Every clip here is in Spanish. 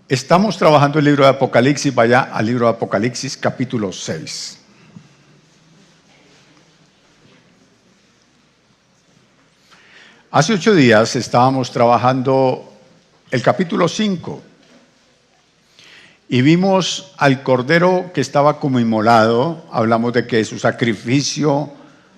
Estamos trabajando el libro de Apocalipsis, vaya al libro de Apocalipsis capítulo 6. Hace 8 días estábamos trabajando el capítulo 5 y vimos al Cordero que estaba como inmolado. Hablamos de que su sacrificio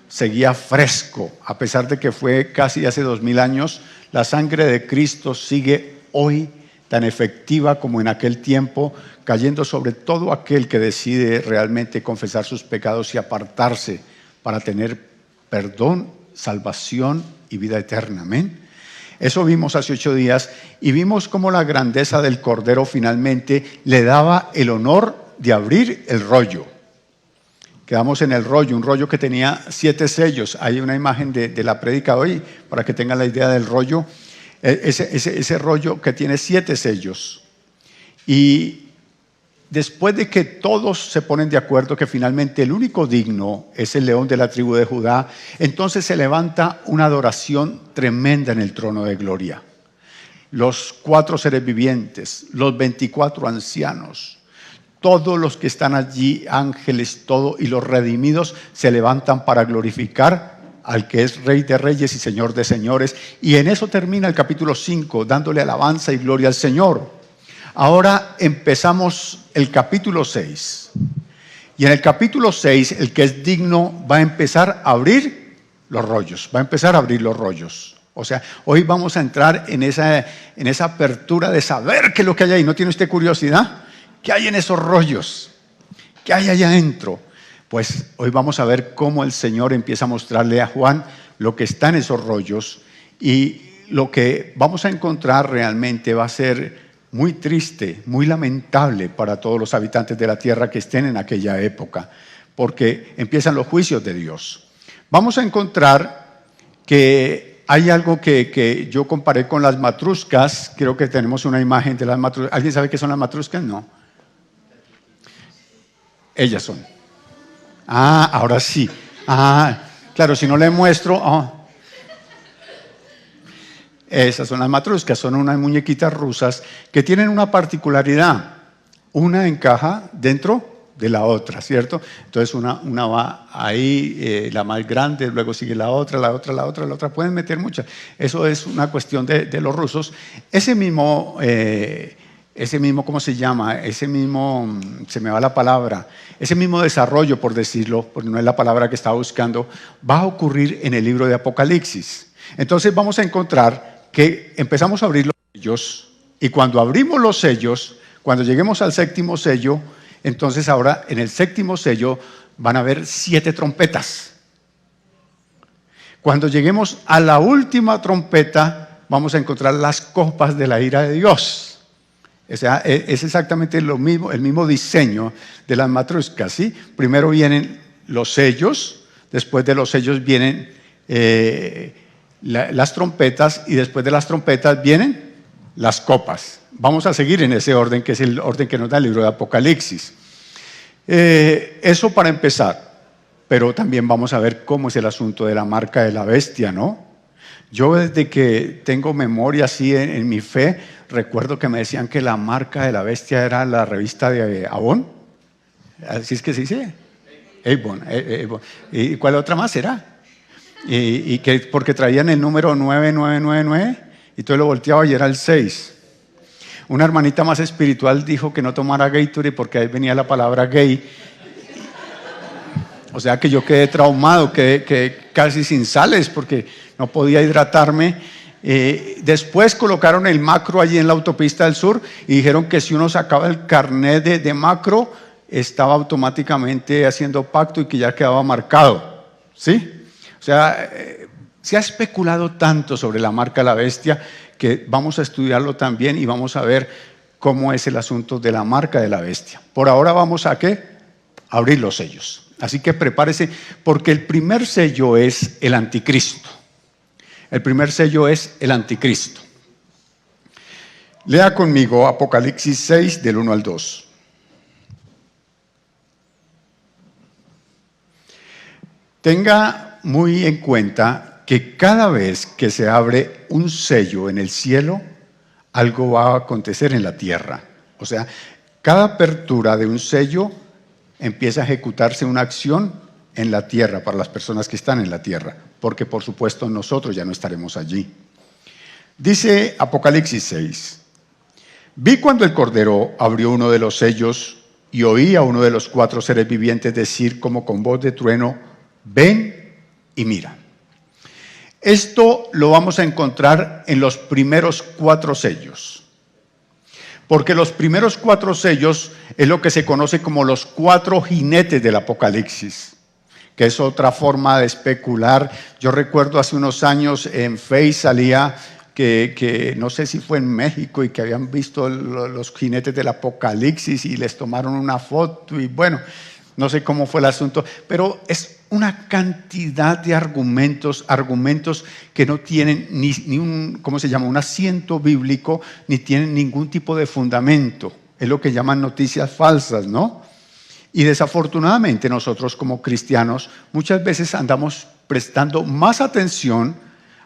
seguía fresco, a pesar de que fue casi hace 2000 años, la sangre de Cristo sigue hoy tan efectiva como en aquel tiempo, cayendo sobre todo aquel que decide realmente confesar sus pecados y apartarse para tener perdón, salvación y vida eterna. Amén. Eso vimos hace 8 días y vimos cómo la grandeza del Cordero finalmente le daba el honor de abrir el rollo. Quedamos en el rollo, un rollo que tenía 7 sellos. Hay una imagen de la prédica hoy para que tengan la idea del rollo. Ese rollo que tiene 7 sellos. Y después de que todos se ponen de acuerdo que finalmente el único digno es el león de la tribu de Judá, entonces se levanta una adoración tremenda en el trono de gloria. Los 4 seres vivientes, los 24 ancianos, todos los que están allí, ángeles, todo, y los redimidos se levantan para glorificar al que es Rey de Reyes y Señor de Señores. Y en eso termina el capítulo 5, dándole alabanza y gloria al Señor. Ahora empezamos el capítulo 6. Y en el capítulo 6, el que es digno va a empezar a abrir los rollos. Va a empezar a abrir los rollos. O sea, hoy vamos a entrar en esa apertura de saber qué es lo que hay ahí. ¿No tiene usted curiosidad? ¿Qué hay en esos rollos? ¿Qué hay allá adentro? Pues hoy vamos a ver cómo el Señor empieza a mostrarle a Juan lo que está en esos rollos, y lo que vamos a encontrar realmente va a ser muy triste, muy lamentable para todos los habitantes de la tierra que estén en aquella época, porque empiezan los juicios de Dios. Vamos a encontrar que hay algo que yo comparé con las matruscas. Creo que tenemos una imagen de las matruscas. ¿Alguien sabe qué son las matruscas? No. Ellas son. Ah, ahora sí. Ah, claro, si no le muestro. Oh. Esas son las matruscas, son unas muñequitas rusas que tienen una particularidad. Una encaja dentro de la otra, ¿cierto? Entonces una va ahí, la más grande, luego sigue la otra. Pueden meter muchas. Eso es una cuestión de los rusos. Ese mismo, ¿cómo se llama? Ese mismo, se me va la palabra, ese mismo desarrollo, por decirlo, porque no es la palabra que estaba buscando, va a ocurrir en el libro de Apocalipsis. Entonces vamos a encontrar que empezamos a abrir los sellos, y cuando abrimos los sellos, cuando lleguemos al 7º sello, entonces ahora en el 7º sello van a haber 7 trompetas. Cuando lleguemos a la última trompeta, vamos a encontrar las copas de la ira de Dios. O sea, es exactamente lo mismo, el mismo diseño de las matruscas, ¿sí? Primero vienen los sellos, después de los sellos vienen las trompetas, y después de las trompetas vienen las copas. Vamos a seguir en ese orden, que es el orden que nos da el libro de Apocalipsis. Eso para empezar, pero también vamos a ver cómo es el asunto de la marca de la bestia, ¿no? Yo desde que tengo memoria así en mi fe, recuerdo que me decían que la marca de la bestia era la revista de Avon. Así es que se dice. Avon. ¿Y cuál otra más era? Y que porque traían el número 9999 y todo lo volteaba y era el 6. Una hermanita más espiritual dijo que no tomara Gatorade porque ahí venía la palabra gay. O sea que yo quedé traumado, quedé casi sin sales porque no podía hidratarme. Después colocaron el macro allí en la autopista del sur y dijeron que si uno sacaba el carnet de macro, estaba automáticamente haciendo pacto y que ya quedaba marcado. ¿Sí? O sea, se ha especulado tanto sobre la marca de la bestia que vamos a estudiarlo también y vamos a ver cómo es el asunto de la marca de la bestia. Por ahora vamos a ¿qué? Abrir los sellos. Así que prepárese, porque el primer sello es el anticristo. El primer sello es el anticristo. Lea conmigo Apocalipsis 6, del 1 al 2. Tenga muy en cuenta que cada vez que se abre un sello en el cielo, algo va a acontecer en la tierra. O sea, cada apertura de un sello empieza a ejecutarse una acción en la tierra, para las personas que están en la tierra, porque por supuesto nosotros ya no estaremos allí. Dice Apocalipsis 6, vi cuando el Cordero abrió uno de los sellos y oí a uno de los 4 seres vivientes decir como con voz de trueno, ven y mira. Esto lo vamos a encontrar en los primeros 4 sellos, porque los primeros 4 sellos es lo que se conoce como los 4 jinetes del Apocalipsis, que es otra forma de especular. Yo recuerdo hace unos años en Face salía que no sé si fue en México y que habían visto los jinetes del Apocalipsis y les tomaron una foto y bueno, no sé cómo fue el asunto, pero es una cantidad de argumentos que no tienen ni un, ¿cómo se llama?, un asiento bíblico, ni tienen ningún tipo de fundamento. Es lo que llaman noticias falsas, ¿no? Y desafortunadamente nosotros como cristianos muchas veces andamos prestando más atención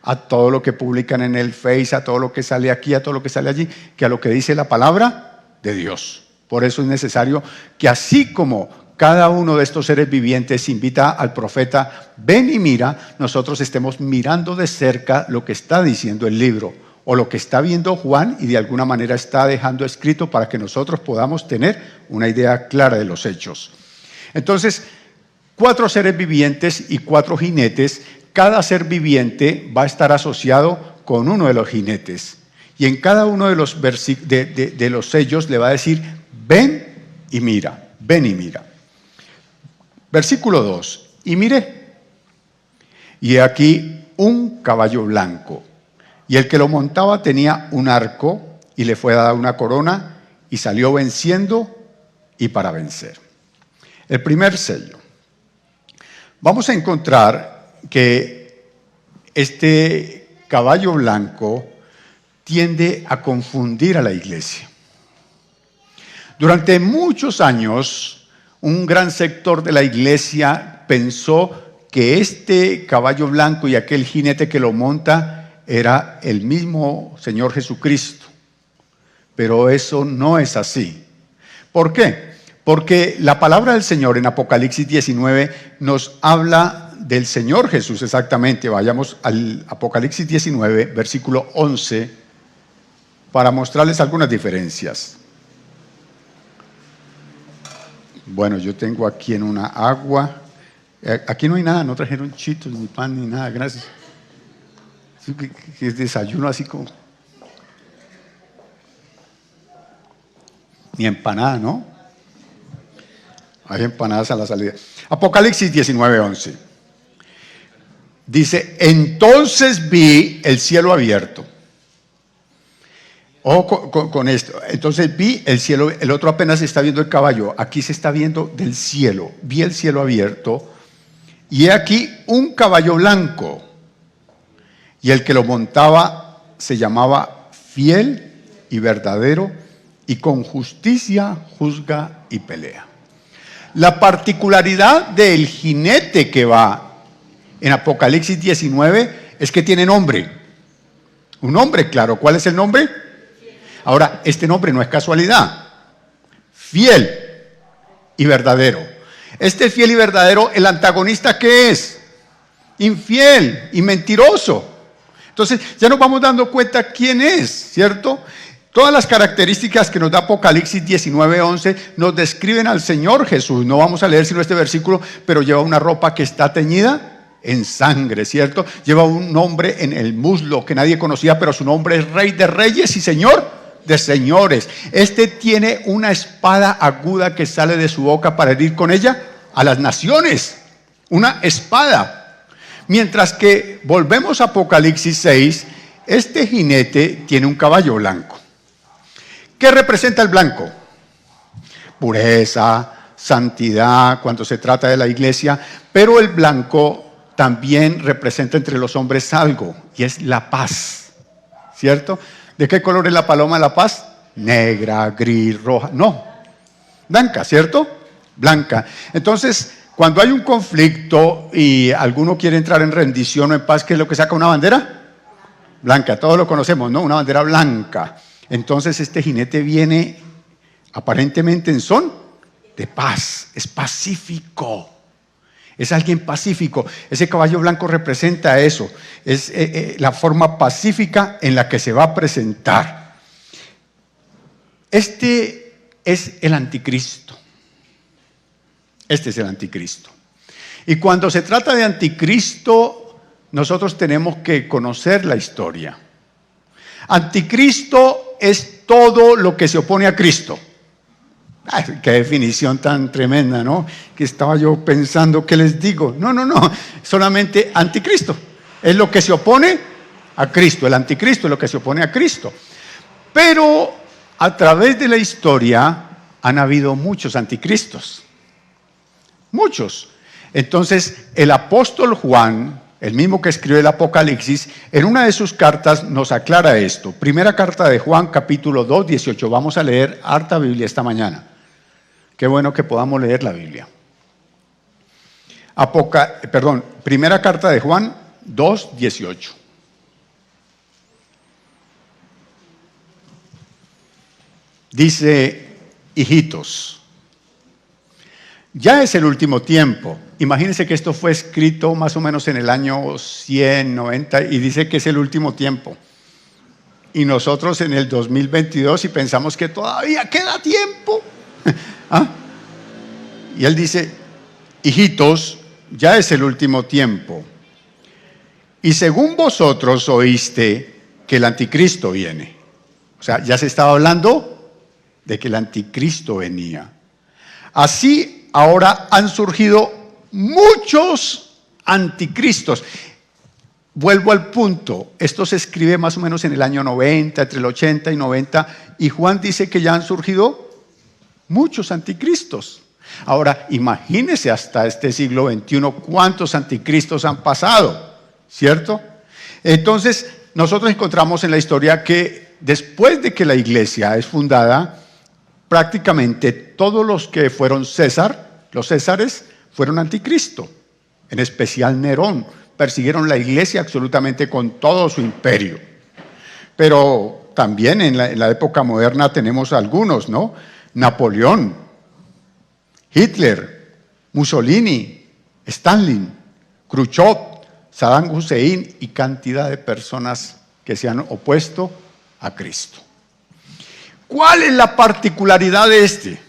a todo lo que publican en el Face, a todo lo que sale aquí, a todo lo que sale allí, que a lo que dice la palabra de Dios. Por eso es necesario que así como cada uno de estos seres vivientes invita al profeta, ven y mira, nosotros estemos mirando de cerca lo que está diciendo el libro, o lo que está viendo Juan y de alguna manera está dejando escrito para que nosotros podamos tener una idea clara de los hechos. Entonces, 4 seres vivientes y 4 jinetes. Cada ser viviente va a estar asociado con uno de los jinetes. Y en cada uno de los sellos le va a decir, ven y mira, ven y mira. Versículo 2, y miré, y aquí un caballo blanco, y el que lo montaba tenía un arco, y le fue dada una corona, y salió venciendo y para vencer. El primer sello. Vamos a encontrar que este caballo blanco tiende a confundir a la iglesia. Durante muchos años, un gran sector de la iglesia pensó que este caballo blanco y aquel jinete que lo monta era el mismo Señor Jesucristo. Pero eso no es así. ¿Por qué? Porque la palabra del Señor en Apocalipsis 19 nos habla del Señor Jesús exactamente. Vayamos al Apocalipsis 19, versículo 11, para mostrarles algunas diferencias. Bueno, yo tengo aquí en una agua. Aquí no hay nada, no trajeron chitos, ni pan, ni nada, gracias. Es desayuno así como... Ni empanada, ¿no? Hay empanadas a la salida. Apocalipsis 19, 11. Dice, entonces vi el cielo abierto. Ojo con esto. Entonces vi el cielo, el otro apenas está viendo el caballo. Aquí se está viendo del cielo. Vi el cielo abierto. Y he aquí un caballo blanco. Y el que lo montaba se llamaba Fiel y Verdadero, y con justicia juzga y pelea. La particularidad del jinete que va en Apocalipsis 19 es que tiene nombre. Un nombre, claro. ¿Cuál es el nombre? Ahora, este nombre no es casualidad. Fiel y verdadero. Este fiel y verdadero, ¿el antagonista qué es? Infiel y mentiroso. Entonces, ya nos vamos dando cuenta quién es, ¿cierto? Todas las características que nos da Apocalipsis 19:11 nos describen al Señor Jesús. No vamos a leer sino este versículo, pero lleva una ropa que está teñida en sangre, ¿cierto? Lleva un nombre en el muslo que nadie conocía, pero su nombre es Rey de Reyes y Señor de Señores. Este tiene una espada aguda que sale de su boca para herir con ella a las naciones. Una espada. Mientras que volvemos a Apocalipsis 6, este jinete tiene un caballo blanco. ¿Qué representa el blanco? Pureza, santidad, cuando se trata de la iglesia, pero el blanco también representa entre los hombres algo, y es la paz, ¿cierto? ¿De qué color es la paloma de la paz? Negra, gris, roja, no, blanca, ¿cierto? Blanca. Entonces, cuando hay un conflicto y alguno quiere entrar en rendición o en paz, ¿qué es lo que saca una bandera? Blanca, todos lo conocemos, ¿no? Una bandera blanca. Entonces este jinete viene Aparentemente en son de paz, es pacífico. Es alguien pacífico. Ese caballo blanco representa eso. Es la forma pacífica en la que se va a presentar. Este es el anticristo. Este es el anticristo. Y cuando se trata de anticristo, nosotros tenemos que conocer la historia. Anticristo es todo lo que se opone a Cristo. Ay, qué definición tan tremenda, ¿no? Que estaba yo pensando, ¿qué les digo? No, solamente anticristo. Es lo que se opone a Cristo. El anticristo es lo que se opone a Cristo. Pero a través de la historia han habido muchos anticristos. Muchos. Entonces, el apóstol Juan, el mismo que escribió el Apocalipsis, en una de sus cartas nos aclara esto. Primera carta de Juan, capítulo 2, 18. Vamos a leer harta Biblia esta mañana. Qué bueno que podamos leer la Biblia. Primera carta de Juan 2, 18. Dice, hijitos, ya es el último tiempo. Imagínense que esto fue escrito más o menos en el año 100, 90 y dice que es el último tiempo. Y nosotros en el 2022 y pensamos que todavía queda tiempo. ¿Ah? Y él dice, hijitos, ya es el último tiempo. Y según vosotros oíste que el anticristo viene. O sea, ya se estaba hablando de que el anticristo venía. Así ahora han surgido muchos anticristos. Vuelvo al punto, esto se escribe más o menos en el año 90, entre el 80 y 90, y Juan dice que ya han surgido muchos anticristos. Ahora, imagínese hasta este siglo XXI cuántos anticristos han pasado, ¿cierto? Entonces, nosotros encontramos en la historia que después de que la iglesia es fundada, prácticamente todos los que fueron los Césares, fueron anticristo, en especial Nerón. Persiguieron la iglesia absolutamente con todo su imperio. Pero también en la época moderna tenemos algunos, ¿no? Napoleón, Hitler, Mussolini, Stalin, Khrushchev, Saddam Hussein y cantidad de personas que se han opuesto a Cristo. ¿Cuál es la particularidad de este?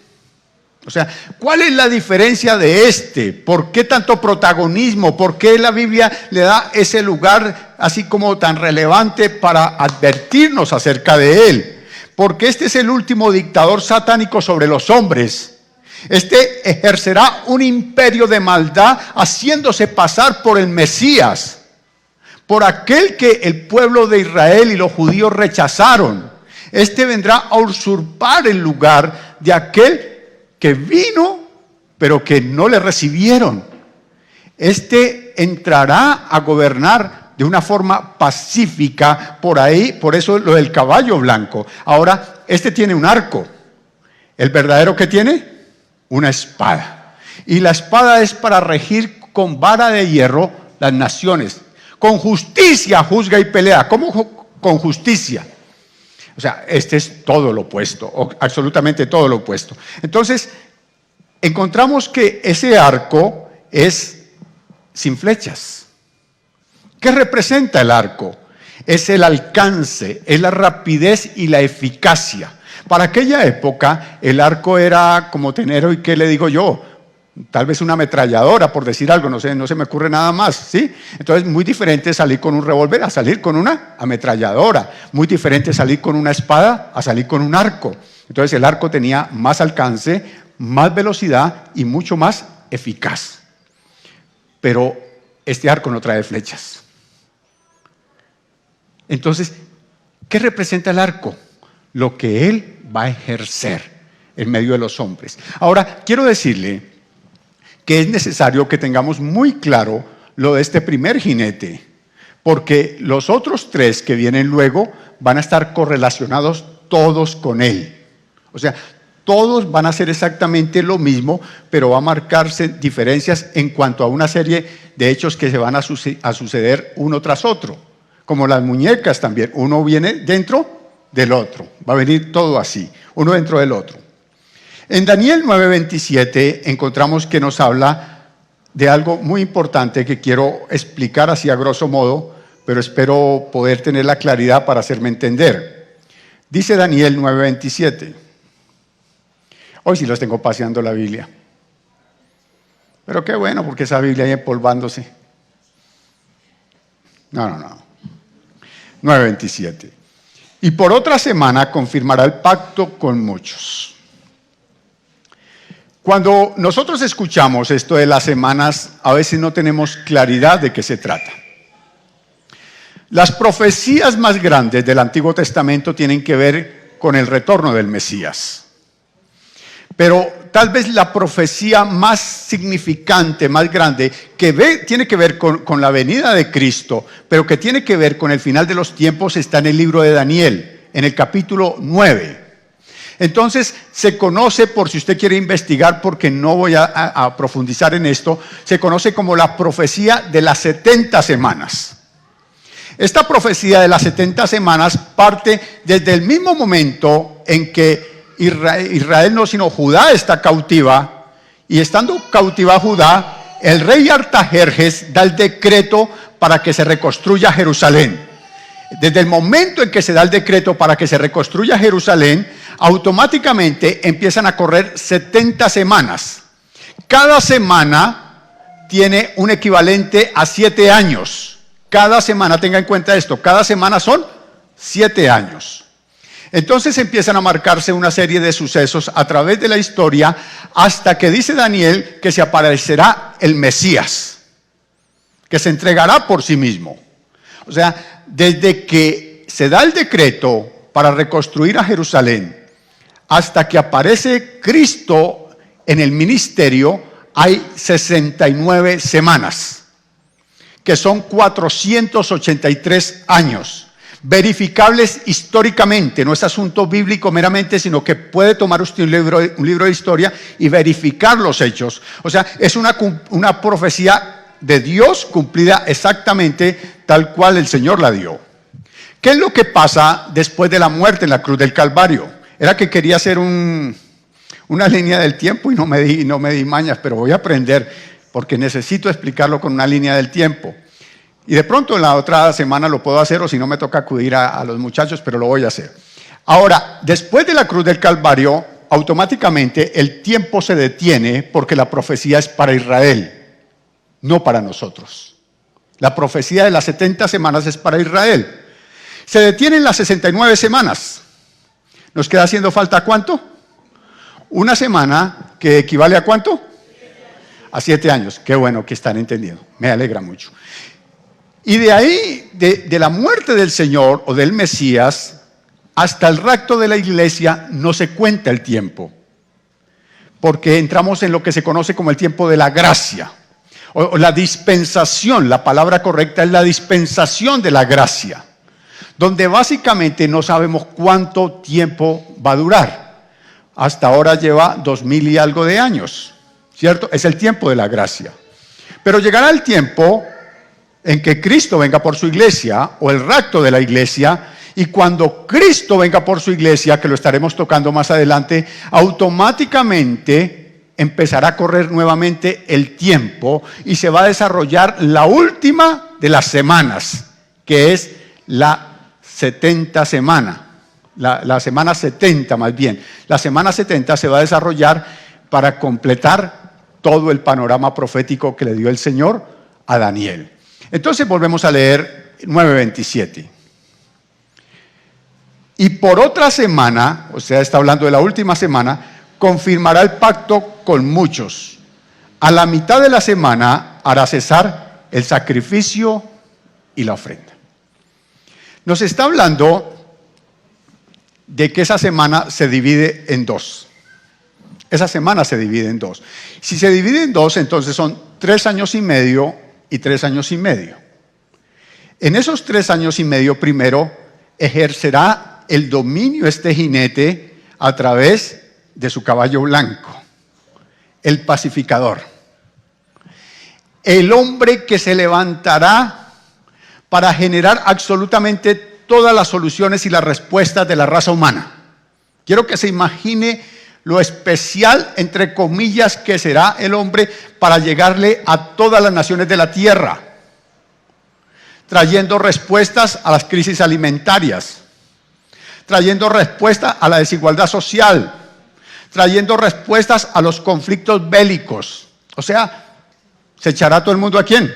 O sea, ¿cuál es la diferencia de este? ¿Por qué tanto protagonismo? ¿Por qué la Biblia le da ese lugar así como tan relevante para advertirnos acerca de él? Porque este es el último dictador satánico sobre los hombres. Este ejercerá un imperio de maldad haciéndose pasar por el Mesías, por aquel que el pueblo de Israel y los judíos rechazaron. Este vendrá a usurpar el lugar de aquel que vino, pero que no le recibieron. Este entrará a gobernar de una forma pacífica por ahí, por eso lo del caballo blanco. Ahora, este tiene un arco. ¿El verdadero que tiene? Una espada. Y la espada es para regir con vara de hierro las naciones. Con justicia juzga y pelea. ¿Cómo con justicia? O sea, este es todo lo opuesto, absolutamente todo lo opuesto. Entonces, encontramos que ese arco es sin flechas. ¿Qué representa el arco? Es el alcance, es la rapidez y la eficacia. Para aquella época, el arco era como tener, hoy, ¿qué le digo yo? Tal vez una ametralladora, por decir algo, no sé, no se me ocurre nada más, ¿sí? Entonces, muy diferente salir con un revólver a salir con una ametralladora. Muy diferente salir con una espada a salir con un arco. Entonces, el arco tenía más alcance, más velocidad y mucho más eficaz. Pero este arco no trae flechas. Entonces, ¿qué representa el arco? Lo que él va a ejercer en medio de los hombres. Ahora, quiero decirle que es necesario que tengamos muy claro lo de este primer jinete, porque los otros tres que vienen luego van a estar correlacionados todos con él. O sea, todos van a hacer exactamente lo mismo, pero va a marcarse diferencias en cuanto a una serie de hechos que se van a suceder uno tras otro. Como las muñecas también, uno viene dentro del otro, va a venir todo así, uno dentro del otro. En Daniel 9:27 encontramos que nos habla de algo muy importante que quiero explicar así a grosso modo, pero espero poder tener la claridad para hacerme entender. Dice Daniel 9:27. Hoy sí los tengo paseando la Biblia. Pero qué bueno, porque esa Biblia ahí empolvándose. No. 9:27. Y por otra semana confirmará el pacto con muchos. Cuando nosotros escuchamos esto de las semanas, a veces no tenemos claridad de qué se trata. Las profecías más grandes del Antiguo Testamento tienen que ver con el retorno del Mesías. Pero tal vez la profecía más significante, más grande, tiene que ver con la venida de Cristo, pero que tiene que ver con el final de los tiempos, está en el libro de Daniel, en el capítulo 9. Entonces, se conoce, por si usted quiere investigar, porque no voy a profundizar en esto, se conoce como la profecía de las 70 semanas. Esta profecía de las 70 semanas parte desde el mismo momento en que Israel no, sino Judá está cautiva, y estando cautiva Judá, el rey Artajerjes da el decreto para que se reconstruya Jerusalén. Desde el momento en que se da el decreto para que se reconstruya Jerusalén, automáticamente empiezan a correr 70 semanas. Cada semana tiene un equivalente a 7 años. Cada semana, tenga en cuenta esto, cada semana son 7 años. Entonces empiezan a marcarse una serie de sucesos a través de la historia hasta que dice Daniel que se aparecerá el Mesías, que se entregará por sí mismo. O sea, desde que se da el decreto para reconstruir a Jerusalén hasta que aparece Cristo en el ministerio, hay 69 semanas, que son 483 años. Verificables históricamente, no es asunto bíblico meramente, sino que puede tomar usted un libro de historia y verificar los hechos. O sea, es una profecía de Dios cumplida exactamente tal cual el Señor la dio. ¿Qué es lo que pasa después de la muerte en la cruz del Calvario? Era que quería hacer una línea del tiempo y no me di mañas, pero voy a aprender porque necesito explicarlo con una línea del tiempo. Y de pronto en la otra semana lo puedo hacer, o si no me toca acudir a los muchachos, pero lo voy a hacer. Ahora, después de la cruz del Calvario, automáticamente el tiempo se detiene porque la profecía es para Israel, no para nosotros. La profecía de las 70 semanas es para Israel. Se detienen las 69 semanas. ¿Nos queda haciendo falta cuánto? Una semana, que equivale a ¿cuánto? A 7 años. Qué bueno que están entendiendo. Me alegra mucho. Y de ahí, de la muerte del Señor o del Mesías, hasta el rapto de la iglesia, no se cuenta el tiempo. Porque entramos en lo que se conoce como el tiempo de la gracia. O la dispensación, la palabra correcta es la dispensación de la gracia. Donde básicamente no sabemos cuánto tiempo va a durar. Hasta ahora lleva 2000 y algo de años, ¿cierto? Es el tiempo de la gracia. Pero llegará el tiempo en que Cristo venga por su iglesia, o el rapto de la iglesia, y cuando Cristo venga por su iglesia, que lo estaremos tocando más adelante, automáticamente empezará a correr nuevamente el tiempo y se va a desarrollar la última de las semanas, que es la 70 semana, la semana 70 más bien. La semana 70 se va a desarrollar para completar todo el panorama profético que le dio el Señor a Daniel. Entonces volvemos a leer 9:27. Y por otra semana, o sea, está hablando de la última semana, confirmará el pacto con muchos. A la mitad de la semana hará cesar el sacrificio y la ofrenda. Nos está hablando de que esa semana se divide en dos. Esa semana se divide en dos. Si se divide en dos, entonces son 3 años y medio y 3 años y medio. En esos 3 años y medio, primero, ejercerá el dominio este jinete a través de su caballo blanco, el pacificador. El hombre que se levantará para generar absolutamente todas las soluciones y las respuestas de la raza humana. Quiero que se imagine lo especial, entre comillas, que será el hombre para llegarle a todas las naciones de la tierra, trayendo respuestas a las crisis alimentarias, trayendo respuestas a la desigualdad social, trayendo respuestas a los conflictos bélicos. O sea, ¿se echará todo el mundo a quién?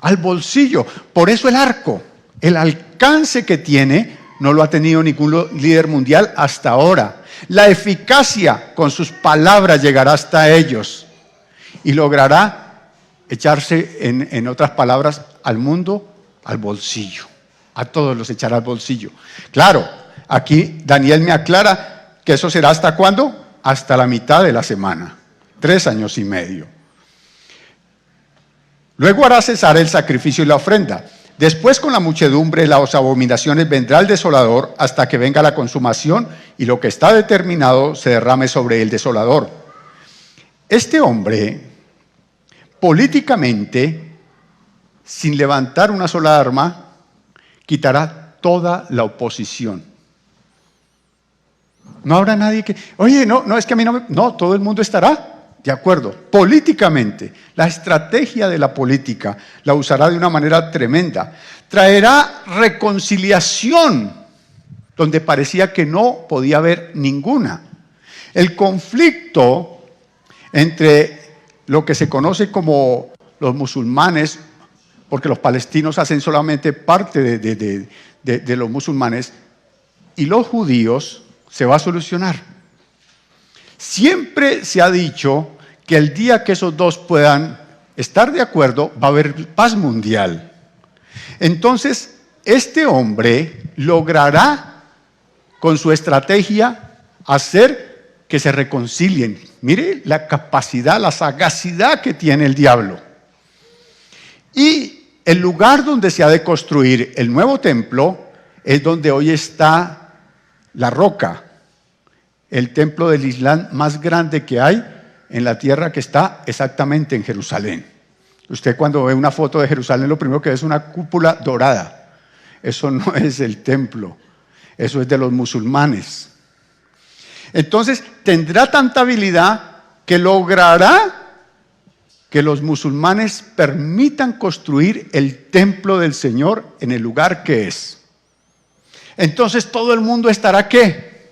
Al bolsillo. Por eso el arco, el alcance que tiene, no lo ha tenido ningún líder mundial hasta ahora. La eficacia con sus palabras llegará hasta ellos y logrará echarse, en otras palabras, al mundo al bolsillo. A todos los echará al bolsillo. Claro, aquí Daniel me aclara que eso será ¿hasta cuándo? Hasta la mitad de la semana, 3 años y medio. Luego hará cesar el sacrificio y la ofrenda. Después con la muchedumbre, las abominaciones, vendrá el desolador hasta que venga la consumación y lo que está determinado se derrame sobre el desolador. Este hombre, políticamente, sin levantar una sola arma, quitará toda la oposición. No habrá nadie que, oye, no, es que a mí no, todo el mundo estará de acuerdo. Políticamente, la estrategia de la política la usará de una manera tremenda. Traerá reconciliación donde parecía que no podía haber ninguna. El conflicto entre lo que se conoce como los musulmanes, porque los palestinos hacen solamente parte de los musulmanes, y los judíos, se va a solucionar. Siempre se ha dicho que el día que esos dos puedan estar de acuerdo, va a haber paz mundial. Entonces, este hombre logrará con su estrategia hacer que se reconcilien. Mire la capacidad, la sagacidad que tiene el diablo. Y el lugar donde se ha de construir el nuevo templo es donde hoy está la Roca, el templo del Islam más grande que hay en la tierra, que está exactamente en Jerusalén. Usted cuando ve una foto de Jerusalén, lo primero que ve es una cúpula dorada. Eso no es el templo, eso es de los musulmanes. Entonces, tendrá tanta habilidad que logrará que los musulmanes permitan construir el templo del Señor en el lugar que es. Entonces todo el mundo estará ¿qué?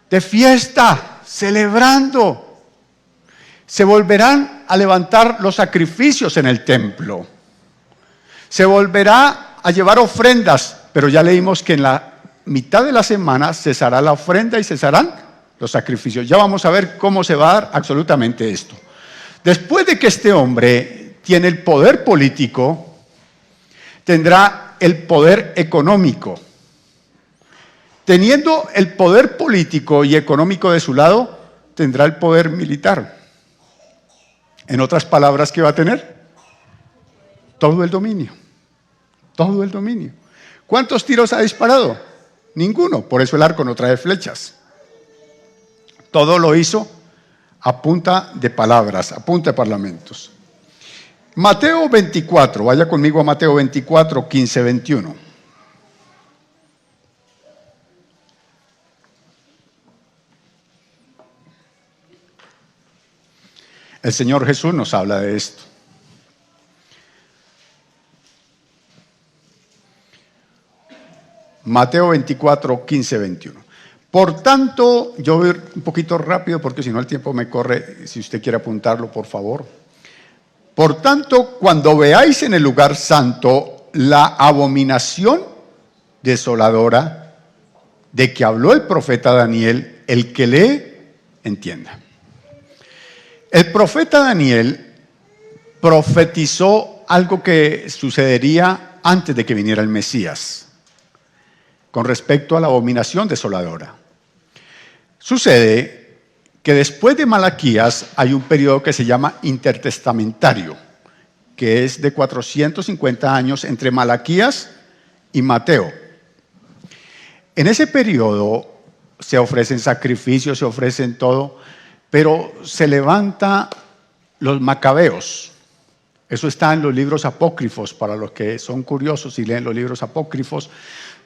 De fiesta, celebrando. Se volverán a levantar los sacrificios en el templo. Se volverá a llevar ofrendas, pero ya leímos que en la mitad de la semana cesará la ofrenda y cesarán los sacrificios. Ya vamos a ver cómo se va a dar absolutamente esto. Después de que este hombre tiene el poder político, tendrá el poder económico. Teniendo el poder político y económico de su lado, tendrá el poder militar. En otras palabras, ¿qué va a tener? Todo el dominio. Todo el dominio. ¿Cuántos tiros ha disparado? Ninguno. Por eso el arco no trae flechas. Todo lo hizo a punta de palabras, a punta de parlamentos. Mateo 24, vaya conmigo a Mateo 24, 15, 21. El Señor Jesús nos habla de esto. Mateo 24, 15, 21. Por tanto, yo voy un poquito rápido porque si no el tiempo me corre. Si usted quiere apuntarlo, por favor. Por tanto, cuando veáis en el lugar santo la abominación desoladora de que habló el profeta Daniel, el que lee, entienda. El profeta Daniel profetizó algo que sucedería antes de que viniera el Mesías, con respecto a la abominación desoladora. Sucede que después de Malaquías hay un periodo que se llama intertestamentario, que es de 450 años entre Malaquías y Mateo. En ese periodo se ofrecen sacrificios, se ofrecen todo, pero se levanta los macabeos. Eso está en los libros apócrifos, para los que son curiosos y leen los libros apócrifos.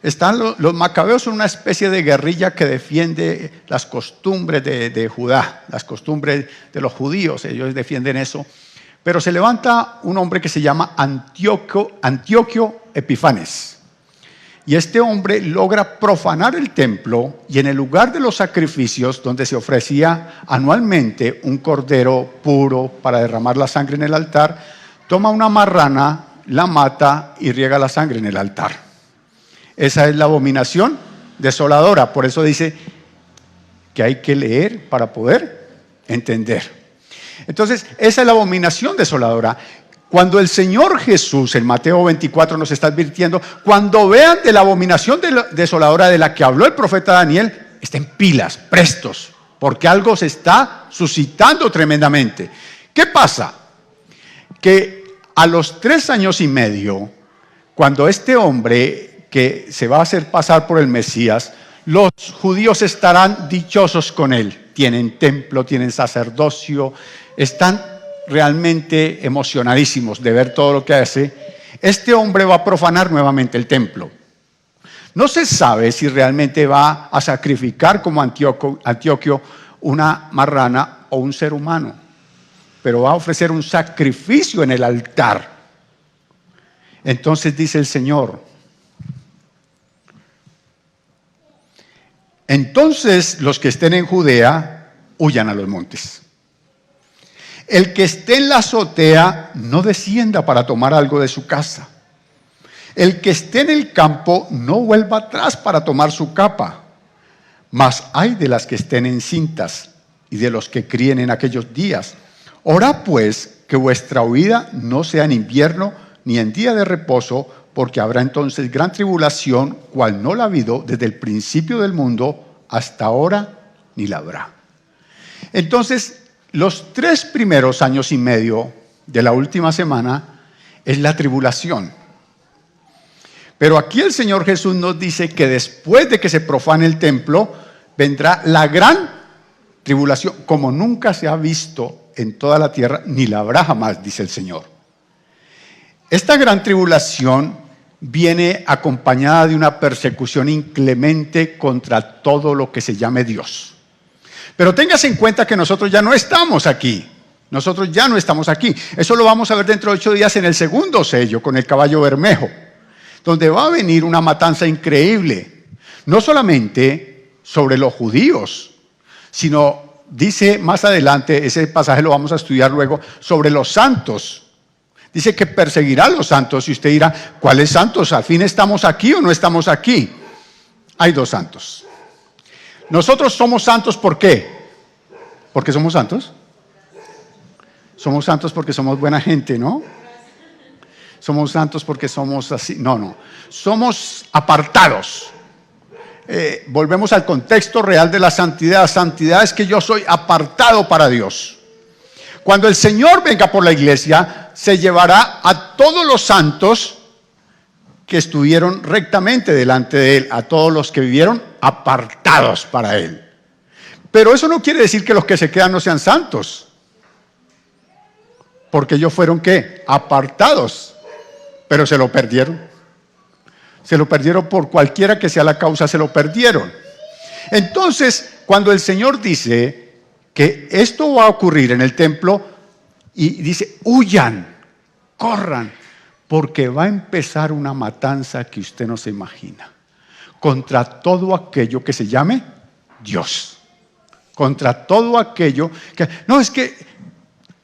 Los macabeos son una especie de guerrilla que defiende las costumbres de Judá, las costumbres de los judíos, ellos defienden eso. Pero se levanta un hombre que se llama Antioquio Epifanes. Y este hombre logra profanar el templo y en el lugar de los sacrificios donde se ofrecía anualmente un cordero puro para derramar la sangre en el altar, toma una marrana, la mata y riega la sangre en el altar. Esa es la abominación desoladora. Por eso dice que hay que leer para poder entender. Entonces, esa es la abominación desoladora. Cuando el Señor Jesús, en Mateo 24, nos está advirtiendo, cuando vean de la abominación desoladora de la que habló el profeta Daniel, estén pilas, prestos, porque algo se está suscitando tremendamente. ¿Qué pasa? Que a los 3 años y medio, cuando este hombre que se va a hacer pasar por el Mesías, los judíos estarán dichosos con él. Tienen templo, tienen sacerdocio, están realmente emocionadísimos de ver todo lo que hace. Este hombre va a profanar nuevamente el templo. No se sabe si realmente va a sacrificar como Antioquio una marrana o un ser humano, pero va a ofrecer un sacrificio en el altar. Entonces dice el Señor: entonces los que estén en Judea huyan a los montes. El que esté en la azotea no descienda para tomar algo de su casa. El que esté en el campo no vuelva atrás para tomar su capa. Mas ay de las que estén encintas y de los que críen en aquellos días. Orad pues que vuestra huida no sea en invierno ni en día de reposo, porque habrá entonces gran tribulación, cual no la ha habido desde el principio del mundo hasta ahora, ni la habrá. Entonces, los 3 primeros años y medio de la última semana es la tribulación. Pero aquí el Señor Jesús nos dice que después de que se profane el templo, vendrá la gran tribulación, como nunca se ha visto en toda la tierra, ni la habrá jamás, dice el Señor. Esta gran tribulación viene acompañada de una persecución inclemente contra todo lo que se llame Dios. Pero téngase en cuenta que nosotros ya no estamos aquí. Nosotros ya no estamos aquí. Eso lo vamos a ver dentro de 8 días en el segundo sello, con el caballo bermejo, donde va a venir una matanza increíble. No solamente sobre los judíos, sino, dice más adelante, ese pasaje lo vamos a estudiar luego, sobre los santos. Dice que perseguirá a los santos. Y usted dirá, ¿cuáles santos? ¿Al fin estamos aquí o no estamos aquí? Hay 2 santos. Nosotros somos santos, ¿por qué? ¿Por qué somos santos? Somos santos porque somos buena gente, ¿no? Somos santos porque somos así. No. Somos apartados. Volvemos al contexto real de la santidad. Santidad es que yo soy apartado para Dios. Cuando el Señor venga por la iglesia, se llevará a todos los santos que estuvieron rectamente delante de Él, a todos los que vivieron apartados para Él. Pero eso no quiere decir que los que se quedan no sean santos, porque ellos fueron ¿qué? Apartados, pero se lo perdieron. Se lo perdieron por cualquiera que sea la causa, se lo perdieron. Entonces, cuando el Señor dice que esto va a ocurrir en el templo, y dice, huyan, corran, porque va a empezar una matanza que usted no se imagina, contra todo aquello que se llame Dios, contra todo aquello que, no es que,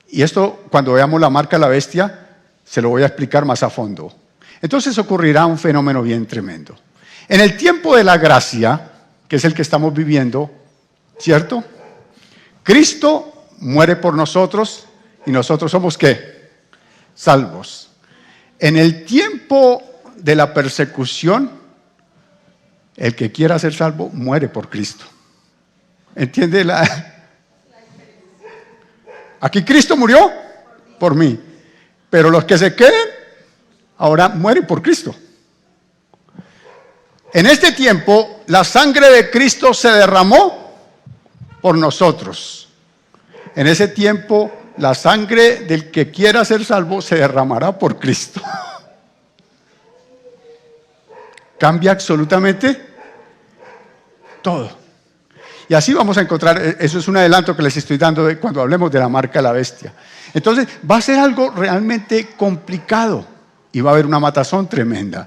y esto cuando veamos la marca de la bestia, se lo voy a explicar más a fondo. Entonces ocurrirá un fenómeno bien tremendo. En el tiempo de la gracia, que es el que estamos viviendo, ¿cierto? Cristo muere por nosotros y nosotros somos ¿qué? Salvos. En el tiempo de la persecución, el que quiera ser salvo muere por Cristo. ¿Entiende Aquí Cristo murió por mí, pero los que se queden ahora mueren por Cristo. En este tiempo, la sangre de Cristo se derramó por nosotros. En ese tiempo, la sangre del que quiera ser salvo se derramará por Cristo. cambia absolutamente todo. Y así vamos a encontrar, eso es un adelanto que les estoy dando de cuando hablemos de la marca de la bestia. Entonces va a ser algo realmente complicado y va a haber una matazón tremenda.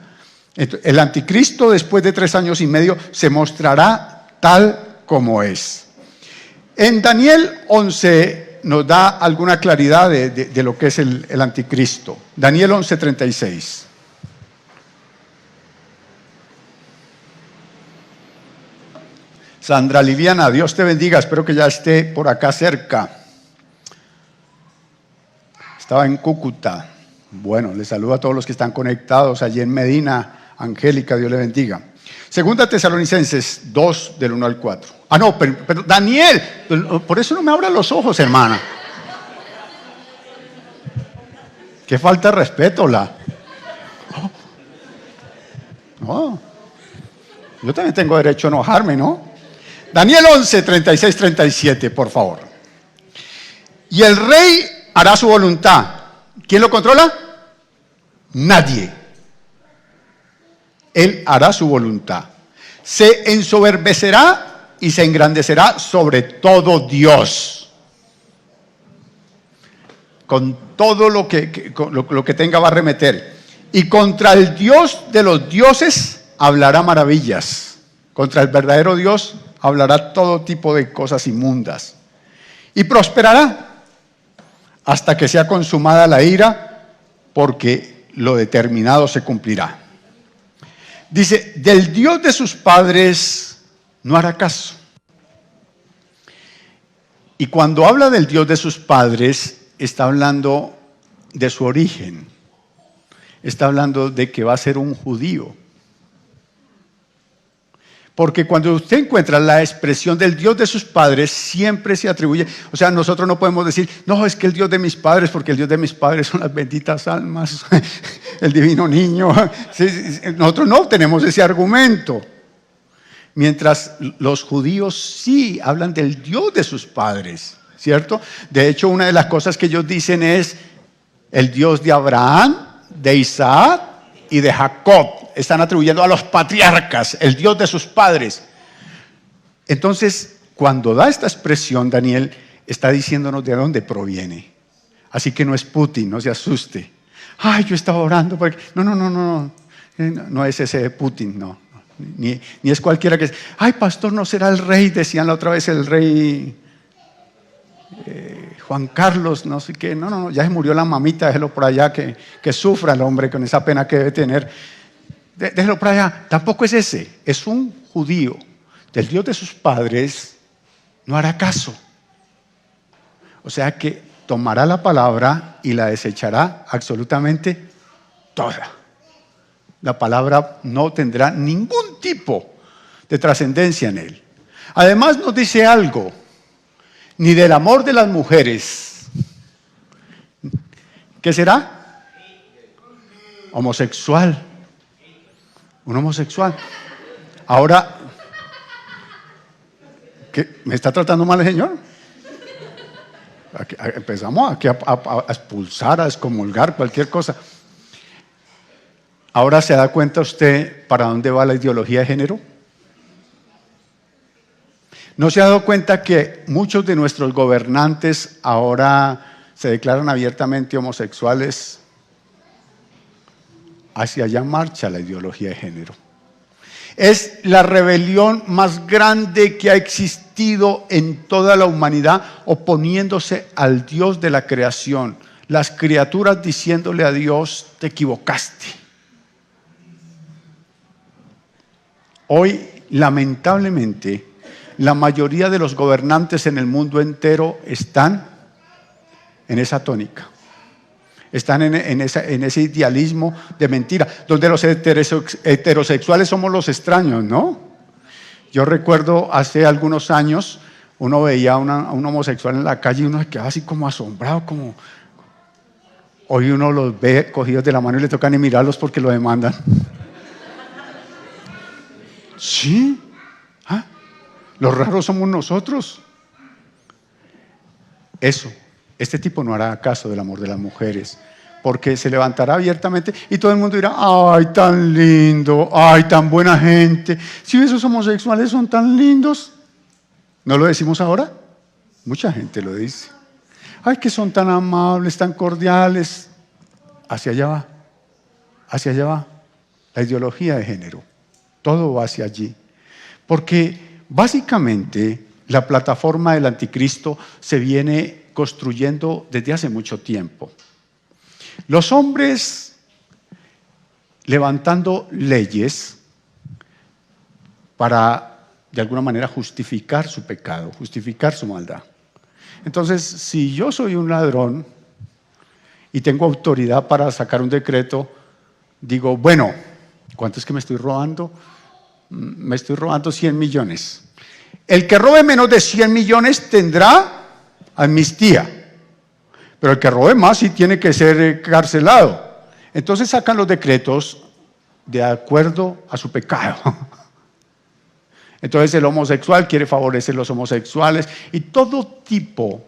El anticristo después de 3 años y medio se mostrará tal como es. En Daniel 11 nos da alguna claridad de lo que es el anticristo. Daniel 11:36. Sandra Liliana, Dios te bendiga, espero que ya esté por acá cerca. Estaba en Cúcuta. Bueno, les saludo a todos los que están conectados allí en Medina. Angélica, Dios le bendiga. Segunda Tesalonicenses 2, del 1 al 4. Ah, no, pero Daniel, por eso no me abran los ojos, hermana. Qué falta de respeto, No, yo también tengo derecho a enojarme, ¿no? Daniel 11, 36, 37, por favor. Y el rey hará su voluntad. ¿Quién lo controla? Nadie. Él hará su voluntad. Se ensoberbecerá y se engrandecerá sobre todo Dios. Con todo lo que tenga va a arremeter. Y contra el Dios de los dioses hablará maravillas. Contra el verdadero Dios hablará todo tipo de cosas inmundas. Y prosperará hasta que sea consumada la ira, porque lo determinado se cumplirá. Dice, del Dios de sus padres no hará caso. Y cuando habla del Dios de sus padres, está hablando de su origen. Está hablando de que va a ser un judío. Porque cuando usted encuentra la expresión del Dios de sus padres, siempre se atribuye. O sea, nosotros no podemos decir, no, es que el Dios de mis padres, porque el Dios de mis padres son las benditas almas, el divino niño. Nosotros no tenemos ese argumento. Mientras los judíos sí hablan del Dios de sus padres, ¿cierto? De hecho, una de las cosas que ellos dicen es el Dios de Abraham, de Isaac y de Jacob. Están atribuyendo a los patriarcas, el Dios de sus padres. Entonces, cuando da esta expresión, Daniel está diciéndonos de dónde proviene. Así que no es Putin, no se asuste. Ay, yo estaba orando porque... No es ese Putin, no. Ni es cualquiera que... Ay, pastor, no será el rey, decían la otra vez el rey... Juan Carlos, no sé qué. No, ya se murió la mamita, déjelo por allá, que sufra el hombre con esa pena que debe tener. Déjelo por allá. Tampoco es ese, es un judío. Del Dios de sus padres no hará caso. O sea que tomará la palabra y la desechará absolutamente toda. La palabra no tendrá ningún tipo de trascendencia en él. Además nos dice algo, ni del amor de las mujeres. ¿Qué será? Homosexual. Un homosexual. Ahora, ¿qué? ¿Me está tratando mal el Señor? Empezamos aquí a expulsar, a excomulgar cualquier cosa. Ahora se da cuenta usted para dónde va la ideología de género. ¿No se ha dado cuenta que muchos de nuestros gobernantes ahora se declaran abiertamente homosexuales? Hacia allá marcha la ideología de género. Es la rebelión más grande que ha existido en toda la humanidad, oponiéndose al Dios de la creación. Las criaturas diciéndole a Dios, te equivocaste. Hoy, lamentablemente, la mayoría de los gobernantes en el mundo entero están en esa tónica. Están en ese idealismo de mentira, donde los heterosexuales somos los extraños, ¿no? Yo recuerdo hace algunos años, uno veía a un homosexual en la calle y uno se quedaba así como asombrado, como... Hoy uno los ve cogidos de la mano y le toca ni mirarlos porque lo demandan. ¿Sí? ¿Ah? Los raros somos nosotros. Este tipo no hará caso del amor de las mujeres, porque se levantará abiertamente y todo el mundo dirá, ay, tan lindo, ay, tan buena gente. Si esos homosexuales son tan lindos, ¿no lo decimos ahora? Mucha gente lo dice. Ay, que son tan amables, tan cordiales. Hacia allá va, hacia allá va. La ideología de género, todo va hacia allí. Porque básicamente la plataforma del anticristo se viene construyendo desde hace mucho tiempo. Los hombres levantando leyes para, de alguna manera, justificar su pecado, justificar su maldad. Entonces, si yo soy un ladrón y tengo autoridad para sacar un decreto, digo, bueno, ¿cuánto es que me estoy robando? Me estoy robando 100 millones. El que robe menos de 100 millones tendrá amnistía. Pero el que robe más sí tiene que ser carcelado. Entonces sacan los decretos de acuerdo a su pecado. Entonces el homosexual quiere favorecer a los homosexuales y todo tipo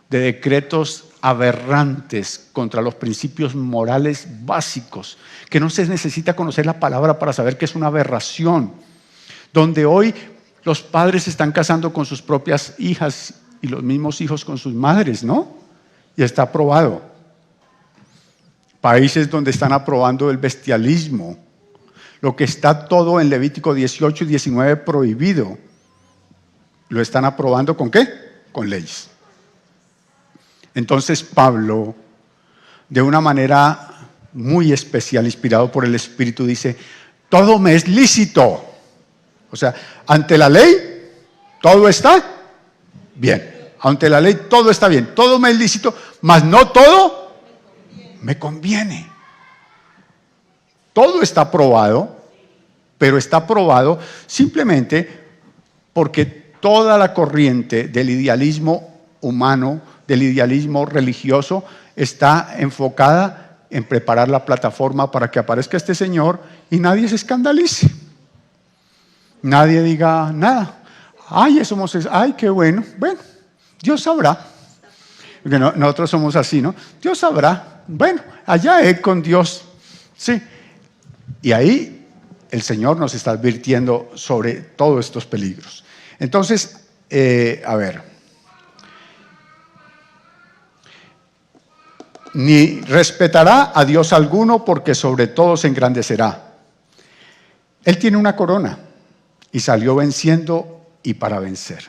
de decretos aberrantes contra los principios morales básicos, que no se necesita conocer la palabra para saber que es una aberración, donde hoy los padres se están casando con sus propias hijas y los mismos hijos con sus madres, ¿no? Y está aprobado. Países donde están aprobando el bestialismo, lo que está todo en Levítico 18 y 19 prohibido, lo están aprobando ¿con qué? Con leyes. Entonces Pablo, de una manera muy especial, inspirado por el Espíritu, dice, todo me es lícito. O sea, ante la ley, todo está bien. Ante la ley, todo está bien. Todo me es lícito, mas no todo me conviene. Todo está aprobado, pero está aprobado simplemente porque toda la corriente del idealismo humano, del idealismo religioso, está enfocada en preparar la plataforma para que aparezca este señor y nadie se escandalice. Nadie diga nada. Ay, eso ay, qué bueno. Bueno, Dios sabrá. Porque nosotros somos así, ¿no? Dios sabrá. Bueno, allá es con Dios. Sí. Y ahí el Señor nos está advirtiendo sobre todos estos peligros. Entonces, a ver. Ni respetará a Dios alguno, porque sobre todo se engrandecerá. Él tiene una corona y salió venciendo y para vencer.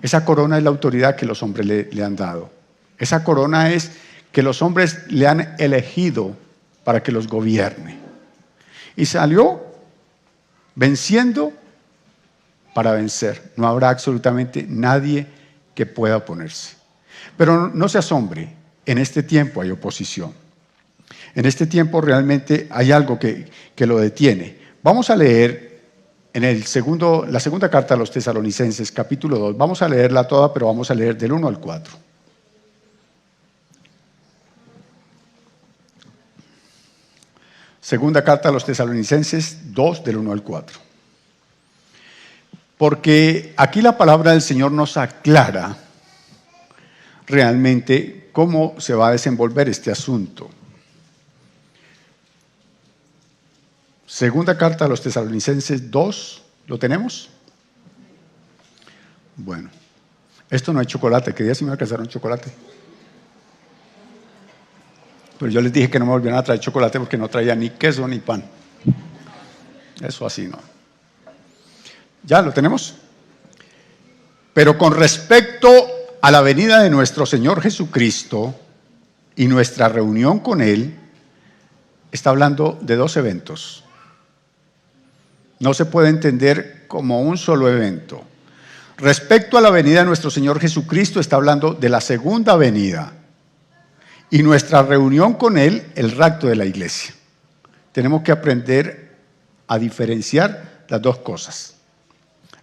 Esa corona es la autoridad que los hombres le han dado. Esa corona es que los hombres le han elegido para que los gobierne. Y salió venciendo para vencer. No habrá absolutamente nadie que pueda oponerse. Pero no se asombre, en este tiempo hay oposición. En este tiempo realmente hay algo que lo detiene. Vamos a leer en la segunda carta a los Tesalonicenses, capítulo 2. Vamos a leerla toda, pero vamos a leer del 1 al 4. Segunda carta a los Tesalonicenses 2, del 1 al 4. Porque aquí la palabra del Señor nos aclara realmente cómo se va a desenvolver este asunto. Segunda carta a los Tesalonicenses 2, ¿lo tenemos? Bueno, esto no hay chocolate, ¿qué día sí me alcanzaron chocolate? Pero yo les dije que no me volvieran a traer chocolate porque no traía ni queso ni pan. Eso así no. ¿Ya lo tenemos? Pero con respecto a la venida de nuestro Señor Jesucristo y nuestra reunión con Él, está hablando de dos eventos. No se puede entender como un solo evento. Respecto a la venida de nuestro Señor Jesucristo, está hablando de la segunda venida. Y nuestra reunión con Él, el rapto de la iglesia. Tenemos que aprender a diferenciar las dos cosas.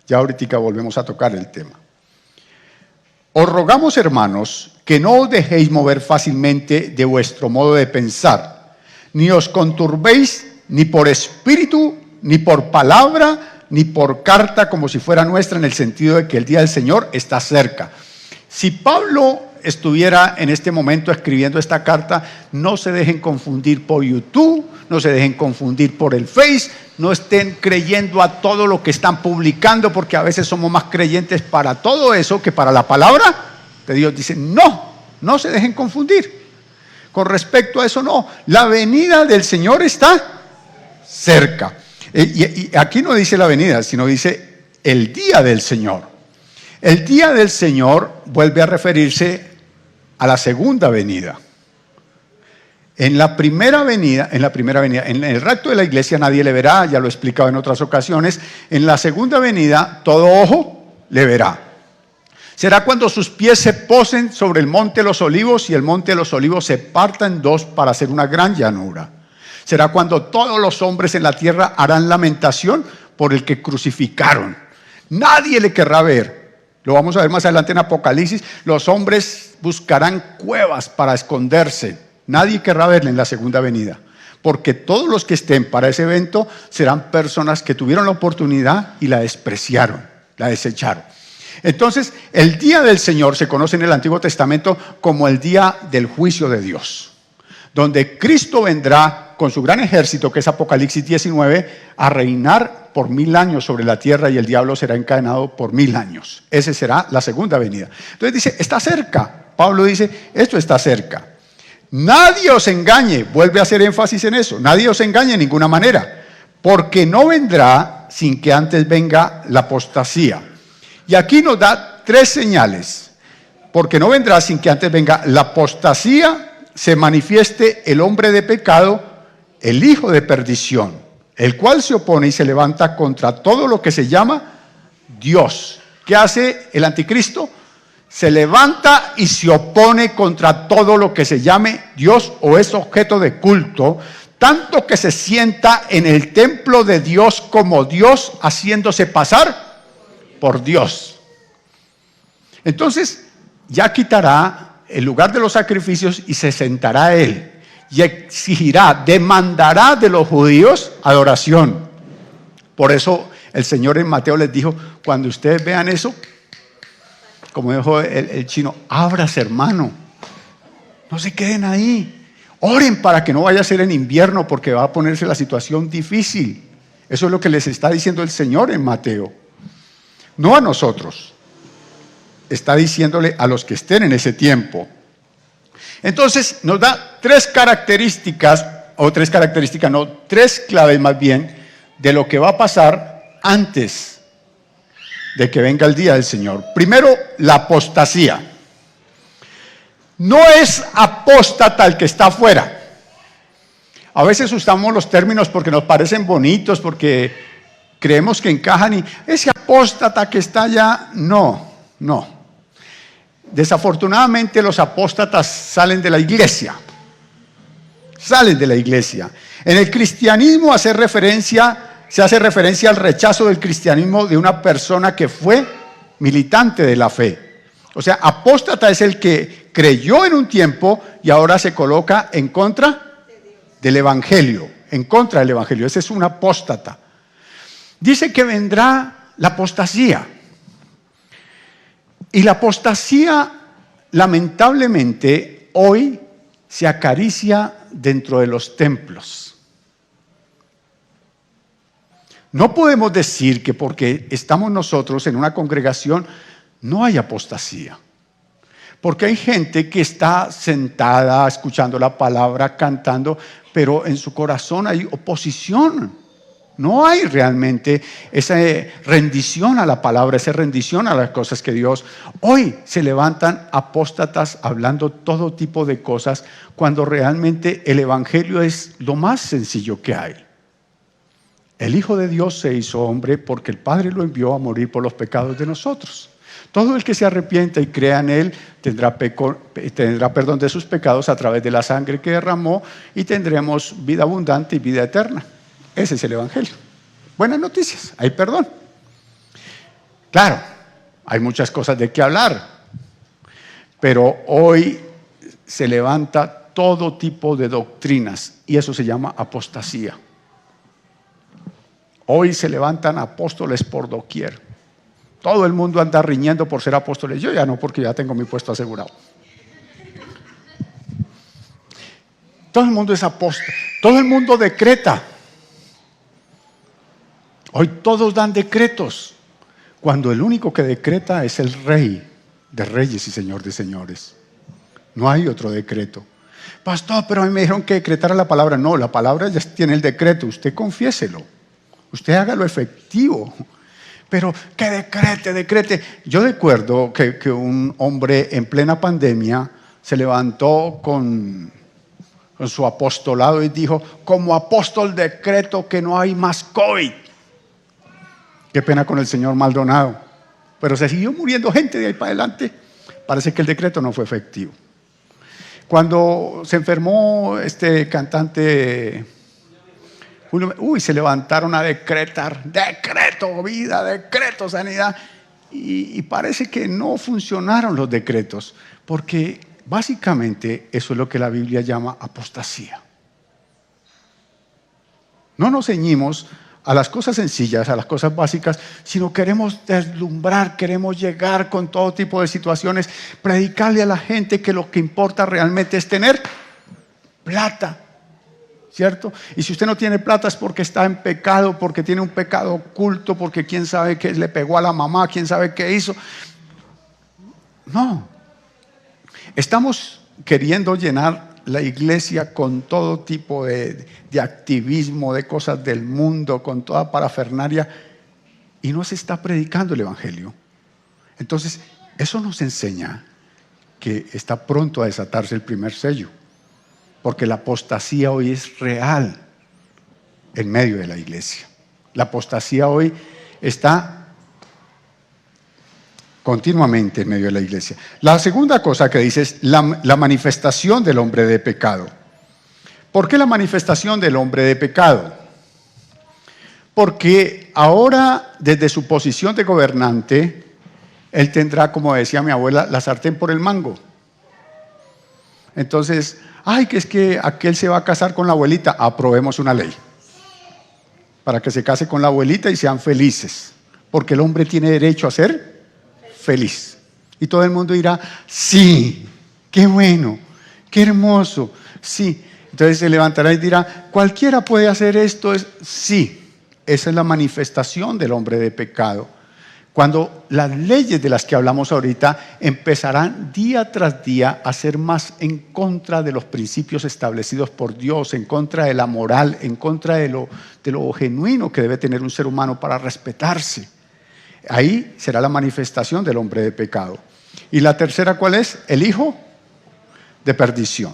Ya ahorita volvemos a tocar el tema. Os rogamos, hermanos, que no os dejéis mover fácilmente de vuestro modo de pensar, ni os conturbéis ni por espíritu, ni por palabra, ni por carta como si fuera nuestra, en el sentido de que el día del Señor está cerca. Si Pablo estuviera en este momento escribiendo esta carta, no se dejen confundir por YouTube, no se dejen confundir por el Face, no estén creyendo a todo lo que están publicando, porque a veces somos más creyentes para todo eso que para la palabra de Dios. Dicen, no se dejen confundir. Con respecto a eso, no. La venida del Señor está cerca. Y aquí no dice la venida, sino dice el día del Señor. El día del Señor vuelve a referirse a la segunda venida. En la primera venida, en el rapto de la iglesia nadie le verá, ya lo he explicado en otras ocasiones. En la segunda venida, todo ojo le verá. Será cuando sus pies se posen sobre el monte de los olivos y el monte de los olivos se parta en dos para hacer una gran llanura. Será cuando todos los hombres en la tierra harán lamentación por el que crucificaron. Nadie le querrá ver. Lo vamos a ver más adelante en Apocalipsis. Los hombres buscarán cuevas para esconderse. Nadie querrá verle en la segunda venida. Porque todos los que estén para ese evento serán personas que tuvieron la oportunidad y la despreciaron, la desecharon. Entonces, el día del Señor se conoce en el Antiguo Testamento como el día del juicio de Dios, donde Cristo vendrá con su gran ejército, que es Apocalipsis 19, a reinar por 1000 años sobre la tierra y el diablo será encadenado por 1000 años. Esa será la segunda venida. Entonces dice, está cerca. Pablo dice, esto está cerca. Nadie os engañe, vuelve a hacer énfasis en eso, nadie os engañe de ninguna manera, porque no vendrá sin que antes venga la apostasía. Y aquí nos da 3 señales, porque no vendrá sin que antes venga la apostasía, se manifieste el hombre de pecado, el hijo de perdición, el cual se opone y se levanta contra todo lo que se llama Dios. ¿Qué hace el anticristo? Se levanta y se opone contra todo lo que se llame Dios o es objeto de culto, tanto que se sienta en el templo de Dios como Dios, haciéndose pasar por Dios. Entonces ya quitará el lugar de los sacrificios y se sentará él y exigirá, demandará de los judíos adoración. Por eso el Señor en Mateo les dijo, cuando ustedes vean eso, como dijo el chino, ábrase, hermano, no se queden ahí, oren para que no vaya a ser en invierno, porque va a ponerse la situación difícil. Eso es lo que les está diciendo el Señor en Mateo. No a nosotros, está diciéndole a los que estén en ese tiempo. Entonces nos da 3 claves más bien, de lo que va a pasar antes de que venga el día del Señor. Primero, la apostasía. No es apóstata el que está afuera. A veces usamos los términos porque nos parecen bonitos, porque creemos que encajan, y ese apóstata que está allá, no. Desafortunadamente los apóstatas salen de la iglesia. En el cristianismo se hace referencia al rechazo del cristianismo de una persona que fue militante de la fe. O sea, apóstata es el que creyó en un tiempo y ahora se coloca en contra del evangelio. Ese es un apóstata. Dice que vendrá la apostasía. Y la apostasía, lamentablemente, hoy se acaricia dentro de los templos. No podemos decir que porque estamos nosotros en una congregación no hay apostasía. Porque hay gente que está sentada, escuchando la palabra, cantando, pero en su corazón hay oposición. No hay realmente esa rendición a la palabra, esa rendición a las cosas que Dios. Hoy se levantan apóstatas hablando todo tipo de cosas, cuando realmente el evangelio es lo más sencillo que hay. El Hijo de Dios se hizo hombre porque el Padre lo envió a morir por los pecados de nosotros. Todo el que se arrepienta y crea en Él tendrá perdón de sus pecados a través de la sangre que derramó, y tendremos vida abundante y vida eterna. Ese es el evangelio. Buenas noticias, hay perdón. Claro, hay muchas cosas de qué hablar, pero hoy se levanta todo tipo de doctrinas y eso se llama apostasía. Hoy se levantan apóstoles por doquier. Todo el mundo anda riñendo por ser apóstoles. Yo ya no, porque ya tengo mi puesto asegurado. todo el mundo es apóstol, todo el mundo decreta. Hoy todos dan decretos, cuando el único que decreta es el Rey de reyes y Señor de señores. No hay otro decreto. Pastor, pero a mí me dijeron que decretara la palabra. No, la palabra ya tiene el decreto, usted confiéselo, usted hágalo efectivo. Pero que decrete. Yo recuerdo que un hombre en plena pandemia se levantó con su apostolado y dijo: como apóstol decreto que no hay más COVID. Qué pena con el señor Maldonado, pero se siguió muriendo gente de ahí para adelante. Parece que el decreto no fue efectivo. Cuando se enfermó este cantante Julio, se levantaron a decretar: decreto vida, decreto sanidad, y parece que no funcionaron los decretos, porque básicamente eso es lo que la Biblia llama apostasía. No nos ceñimos a las cosas sencillas, a las cosas básicas, sino queremos deslumbrar, queremos llegar con todo tipo de situaciones, predicarle a la gente que lo que importa realmente es tener plata, ¿cierto? Y si usted no tiene plata es porque está en pecado, porque tiene un pecado oculto, porque quién sabe qué le pegó a la mamá, quién sabe qué hizo. No, estamos queriendo llenar la iglesia con todo tipo de activismo, de cosas del mundo, con toda parafernalia, y no se está predicando el evangelio. Entonces, eso nos enseña que está pronto a desatarse el primer sello, porque la apostasía hoy es real en medio de la iglesia. La apostasía hoy está continuamente en medio de la iglesia. La segunda cosa que dice es la manifestación del hombre de pecado. ¿Por qué la manifestación del hombre de pecado? Porque ahora, desde su posición de gobernante, él tendrá, como decía mi abuela, la sartén por el mango. Entonces, que es que aquel se va a casar con la abuelita, aprobemos una ley para que se case con la abuelita y sean felices, porque el hombre tiene derecho a ser feliz. Y todo el mundo dirá: sí, qué bueno, qué hermoso, sí. Entonces se levantará y dirá: cualquiera puede hacer esto. Sí, esa es la manifestación del hombre de pecado. Cuando las leyes de las que hablamos ahorita empezarán día tras día a ser más en contra de los principios establecidos por Dios, en contra de la moral, en contra de lo genuino que debe tener un ser humano para respetarse. Ahí será la manifestación del hombre de pecado. Y la tercera, ¿cuál es? El hijo de perdición.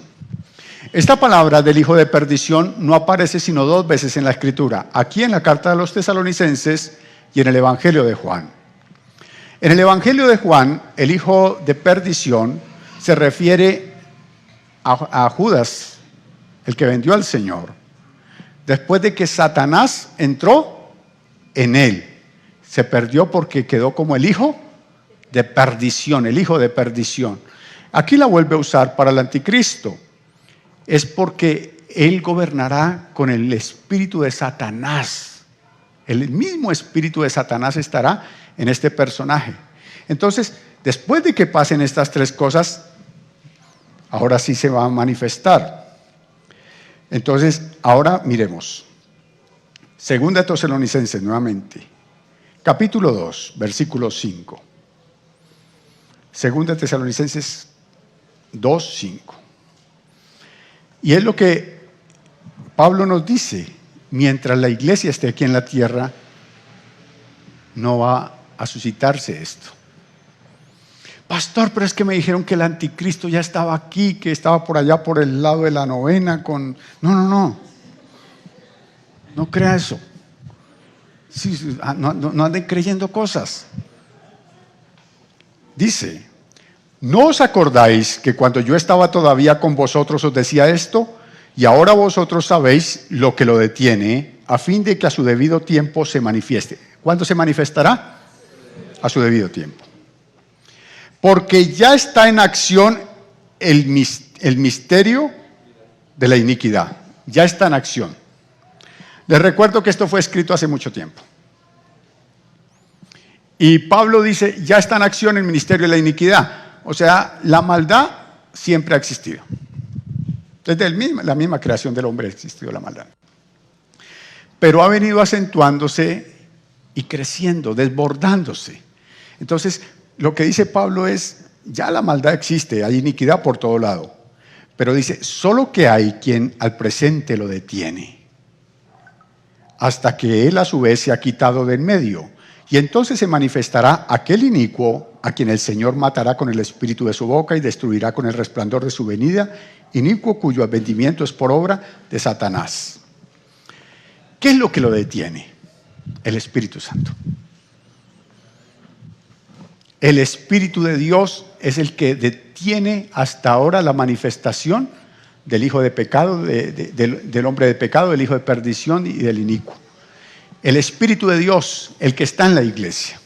Esta palabra del hijo de perdición no aparece sino 2 veces en la Escritura, aquí en la carta de los Tesalonicenses y en el Evangelio de Juan. En el Evangelio de Juan, el hijo de perdición se refiere a Judas, el que vendió al Señor, después de que Satanás entró en él. Se perdió porque quedó como el hijo de perdición, el hijo de perdición. Aquí la vuelve a usar para el anticristo. Es porque él gobernará con el espíritu de Satanás. El mismo espíritu de Satanás estará en este personaje. Entonces, después de que pasen estas 3 cosas, ahora sí se va a manifestar. Entonces, ahora miremos. Segunda de Tesalonicenses nuevamente. Capítulo 2, versículo 5. Segunda de Tesalonicenses 2, 5. Y es lo que Pablo nos dice: mientras la iglesia esté aquí en la tierra, no va a suscitarse esto. Pastor, pero es que me dijeron que el anticristo ya estaba aquí, que estaba por allá por el lado de la novena con... No crea eso. Sí, no anden creyendo cosas. Dice: ¿no os acordáis que cuando yo estaba todavía con vosotros os decía esto? Y ahora vosotros sabéis lo que lo detiene, a fin de que a su debido tiempo se manifieste. ¿Cuándo se manifestará? A su debido tiempo. Porque ya está en acción el misterio de la iniquidad. Ya está en acción. Les recuerdo que esto fue escrito hace mucho tiempo. Y Pablo dice: ya está en acción el ministerio de la iniquidad. O sea, la maldad siempre ha existido. Desde la misma creación del hombre ha existido la maldad. Pero ha venido acentuándose y creciendo, desbordándose. Entonces, lo que dice Pablo es, ya la maldad existe, hay iniquidad por todo lado. Pero dice, solo que hay quien al presente lo detiene, hasta que él a su vez se ha quitado de en medio. Y entonces se manifestará aquel inicuo a quien el Señor matará con el espíritu de su boca y destruirá con el resplandor de su venida, inicuo cuyo advenimiento es por obra de Satanás. ¿Qué es lo que lo detiene? El Espíritu Santo. El Espíritu de Dios es el que detiene hasta ahora la manifestación del hijo de pecado, del hombre de pecado, del hijo de perdición y del inicuo. El Espíritu de Dios, el que está en la iglesia,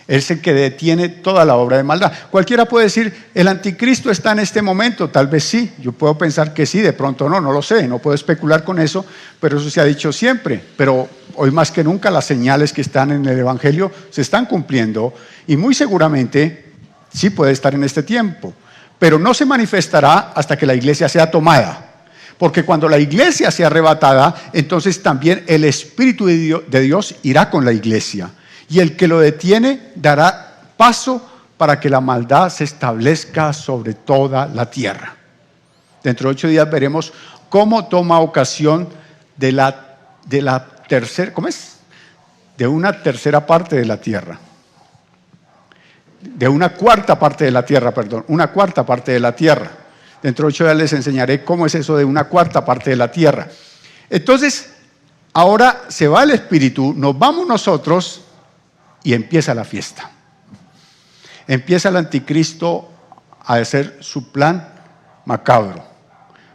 es el que detiene toda la obra de maldad. Cualquiera puede decir, el anticristo está en este momento, tal vez sí, yo puedo pensar que sí, de pronto no lo sé, no puedo especular con eso, pero eso se ha dicho siempre. Pero hoy más que nunca las señales que están en el Evangelio se están cumpliendo y muy seguramente sí puede estar en este tiempo, pero no se manifestará hasta que la iglesia sea tomada. Porque cuando la iglesia sea arrebatada, entonces también el Espíritu de Dios irá con la iglesia. Y el que lo detiene dará paso para que la maldad se establezca sobre toda la tierra. Dentro de 8 días veremos cómo toma ocasión de una tercera parte de la tierra. De una cuarta parte de la tierra, perdón. Una cuarta parte de la tierra. Dentro de 8 días les enseñaré cómo es eso de una cuarta parte de la tierra. Entonces, ahora se va el Espíritu, nos vamos nosotros y empieza la fiesta. Empieza el anticristo a hacer su plan macabro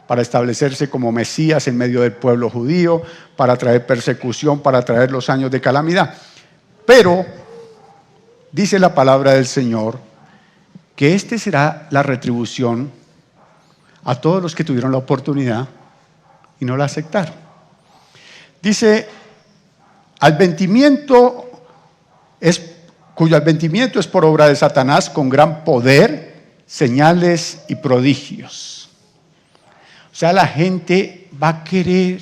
para establecerse como Mesías en medio del pueblo judío, para traer persecución, para traer los años de calamidad. Pero dice la palabra del Señor que este será la retribución a todos los que tuvieron la oportunidad y no la aceptaron. Dice, cuyo advenimiento es por obra de Satanás con gran poder, señales y prodigios. O sea, la gente va a querer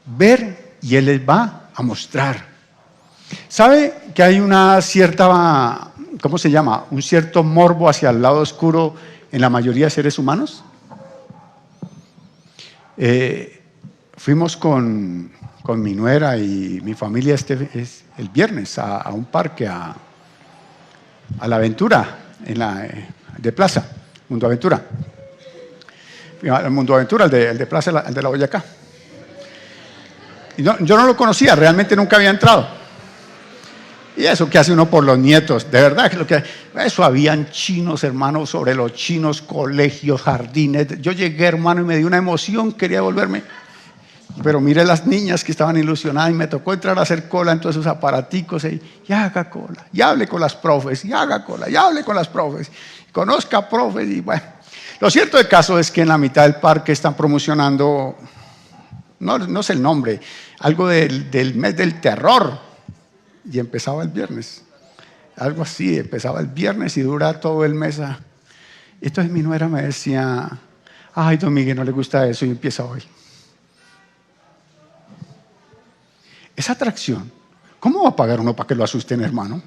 ver y Él les va a mostrar. ¿Sabe que hay una cierta, ¿cómo se llama? Un cierto morbo hacia el lado oscuro en la mayoría de seres humanos? Fuimos con mi nuera y mi familia el viernes a un parque, a la Aventura, de Plaza, Mundo Aventura. El Mundo Aventura, el de Plaza, el de la Boyacá. Y yo no lo conocía, realmente nunca había entrado. Y eso que hace uno por los nietos, de verdad, eso habían chinos, hermano, sobre los chinos, colegios, jardines. Yo llegué, hermano, y me dio una emoción, quería volverme. Pero miré las niñas que estaban ilusionadas y me tocó entrar a hacer cola en todos esos aparaticos y haga cola, y hable con las profes, y haga cola, y hable con las profes, conozca profes y bueno. Lo cierto del caso es que en la mitad del parque están promocionando, no sé el nombre, algo del mes del terror y empezaba el viernes, algo así, empezaba el viernes y dura todo el mes. Entonces mi nuera me decía, ay, don Miguel, no le gusta eso y empieza hoy. Esa atracción, ¿cómo va a pagar uno para que lo asusten, hermano?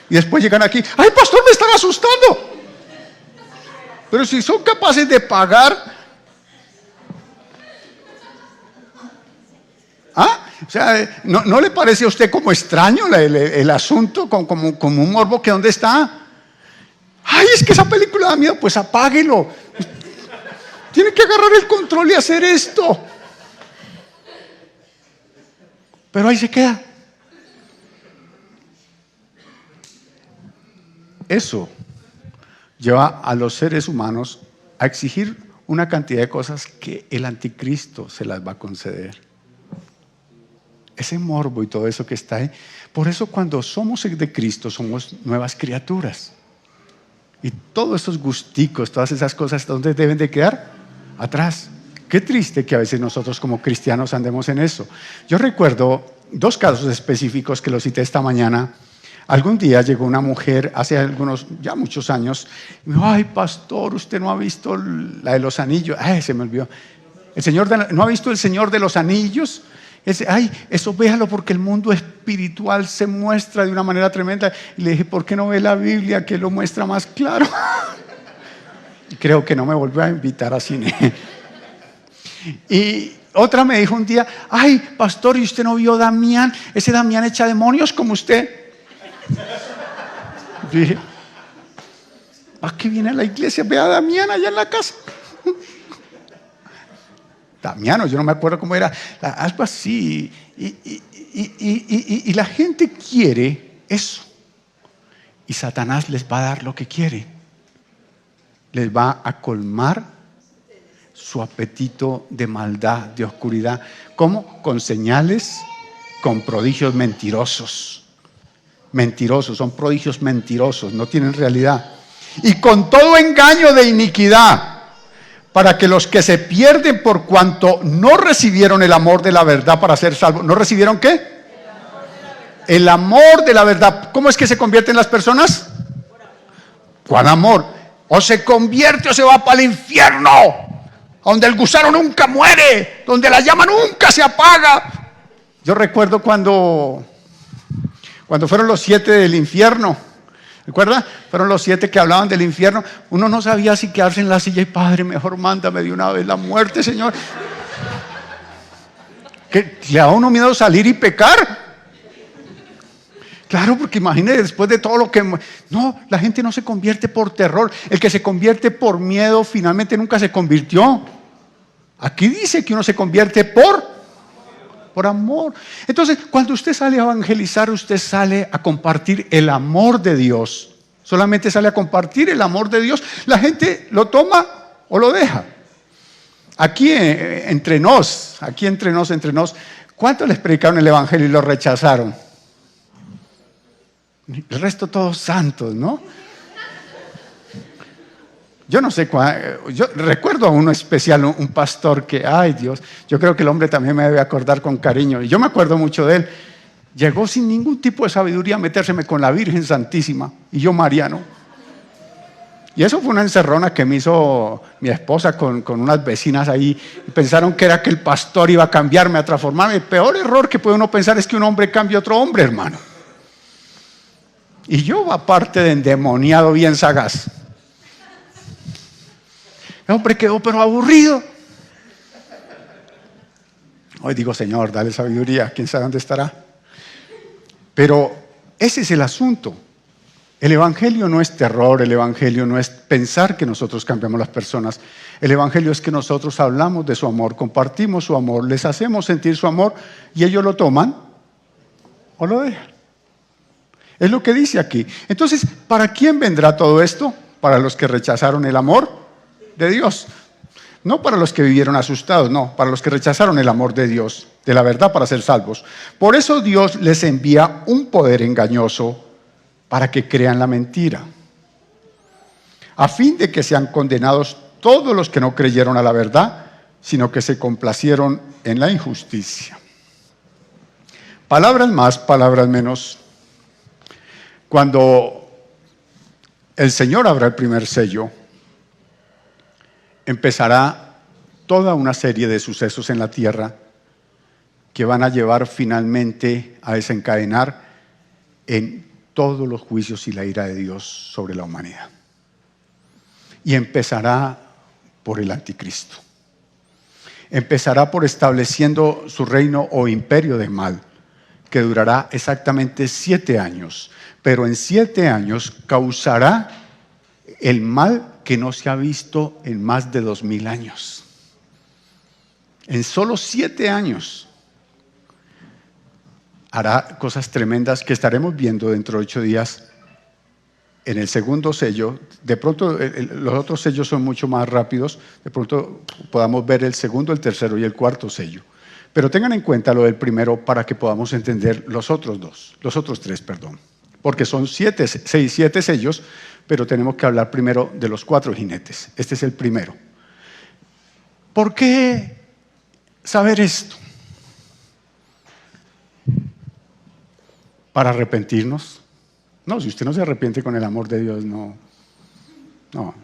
Y después llegan aquí, ¡ay, pastor, me están asustando! Pero si son capaces de pagar, o sea, ¿no le parece a usted como extraño el asunto, como un morbo que dónde está? ¡Ay, es que esa película da miedo! Pues apáguelo. Tiene que agarrar el control y hacer esto. Pero ahí se queda. Eso lleva a los seres humanos a exigir una cantidad de cosas que el anticristo se las va a conceder. Ese morbo y todo eso que está ahí. Por eso cuando somos de Cristo somos nuevas criaturas. Y todos esos gusticos, todas esas cosas, ¿dónde deben de quedar? Atrás. Qué triste que a veces nosotros como cristianos andemos en eso. Yo recuerdo 2 casos específicos que los cité esta mañana. Algún día llegó una mujer, hace ya muchos años, y me dijo, ay, pastor, ¿usted no ha visto la de los anillos? Ay, se me olvidó. ¿No ha visto el Señor de los Anillos? Ay, eso véalo porque el mundo espiritual se muestra de una manera tremenda. Y le dije, ¿por qué no ve la Biblia que lo muestra más claro? Y creo que no me volvió a invitar a cine. Y otra me dijo un día, ay, pastor, ¿y usted no vio Damián? Ese Damián echa demonios como usted. Dije, ¿a qué viene a la iglesia? Ve a Damián allá en la casa. Damiano, yo no me acuerdo cómo era, algo así. Y la gente quiere eso. Y Satanás les va a dar lo que quiere. Les va a colmar su apetito de maldad, de oscuridad. ¿Cómo? Con señales, con prodigios mentirosos. Mentirosos, son prodigios mentirosos, no tienen realidad. Y con todo engaño de iniquidad, para que los que se pierden por cuanto no recibieron el amor de la verdad para ser salvos. ¿No recibieron qué? El amor de la verdad. ¿Cómo es que se convierten las personas? ¿Cuál amor? O se convierte o se va para el infierno, donde el gusano nunca muere, donde la llama nunca se apaga. Yo recuerdo cuando fueron los 7 del infierno. ¿Recuerda? Fueron los 7 que hablaban del infierno. Uno no sabía si quedarse en la silla y Padre, mejor mándame de una vez la muerte, Señor. ¿Que le da a uno miedo salir y pecar? Claro, porque imagínese después de todo lo que... No, la gente no se convierte por terror. El que se convierte por miedo finalmente nunca se convirtió. Aquí dice que uno se convierte por amor. Entonces, cuando usted sale a evangelizar, usted sale a compartir el amor de Dios. Solamente sale a compartir el amor de Dios. La gente lo toma o lo deja. Aquí entre nos, ¿cuántos les predicaron el evangelio y lo rechazaron? El resto todos santos, ¿no? Yo no sé yo recuerdo a uno especial, un pastor que, ay Dios, yo creo que el hombre también me debe acordar con cariño. Y yo me acuerdo mucho de él. Llegó sin ningún tipo de sabiduría a metérseme con la Virgen Santísima y yo mariano. Y eso fue una encerrona que me hizo mi esposa con unas vecinas ahí. Y pensaron que era que el pastor iba a cambiarme, a transformarme. El peor error que puede uno pensar es que un hombre cambie a otro hombre, hermano. Y yo, aparte de endemoniado, bien sagaz. El hombre quedó pero aburrido. Hoy digo, Señor, dale sabiduría, quién sabe dónde estará. Pero ese es el asunto. El evangelio no es terror, el evangelio no es pensar que nosotros cambiamos las personas. El evangelio es que nosotros hablamos de su amor, compartimos su amor, les hacemos sentir su amor y ellos lo toman o lo dejan. Es lo que dice aquí. Entonces, ¿para quién vendrá todo esto? Para los que rechazaron el amor de Dios. No para los que vivieron asustados, no, para los que rechazaron el amor de Dios, de la verdad para ser salvos. Por eso Dios les envía un poder engañoso para que crean la mentira, a fin de que sean condenados todos los que no creyeron a la verdad, sino que se complacieron en la injusticia. Palabras más, palabras menos. Cuando el Señor abra el primer sello, empezará toda una serie de sucesos en la tierra que van a llevar finalmente a desencadenar en todos los juicios y la ira de Dios sobre la humanidad. Y empezará por el anticristo. Empezará por estableciendo su reino o imperio de mal, que durará exactamente 7 años. Pero en 7 años causará el mal que no se ha visto en más de 2000 años. En solo 7 años hará cosas tremendas que estaremos viendo dentro de 8 días en el segundo sello. De pronto los otros sellos son mucho más rápidos. De pronto podamos ver el segundo, el tercero y el cuarto sello. Pero tengan en cuenta lo del primero para que podamos entender los otros 3, perdón. Porque son 7 sellos, pero tenemos que hablar primero de los 4 jinetes. Este es el primero. ¿Por qué saber esto? Para arrepentirnos, No, si usted no se arrepiente con el amor de Dios, no. No.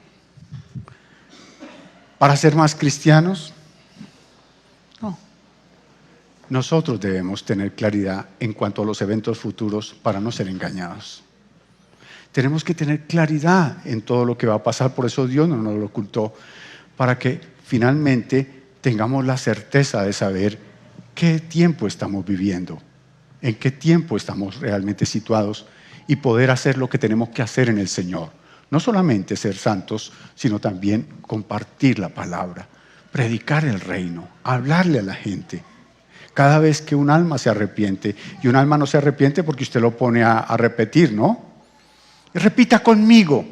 ¿Para ser más cristianos? No. Nosotros debemos tener claridad en cuanto a los eventos futuros para no ser engañados. Tenemos que tener claridad en todo lo que va a pasar, por eso Dios no nos lo ocultó, para que finalmente tengamos la certeza de saber qué tiempo estamos viviendo, en qué tiempo estamos realmente situados y poder hacer lo que tenemos que hacer en el Señor. No solamente ser santos, sino también compartir la palabra, predicar el reino, hablarle a la gente. Cada vez que un alma se arrepiente, y un alma no se arrepiente porque usted lo pone a repetir, ¿no? Repita conmigo,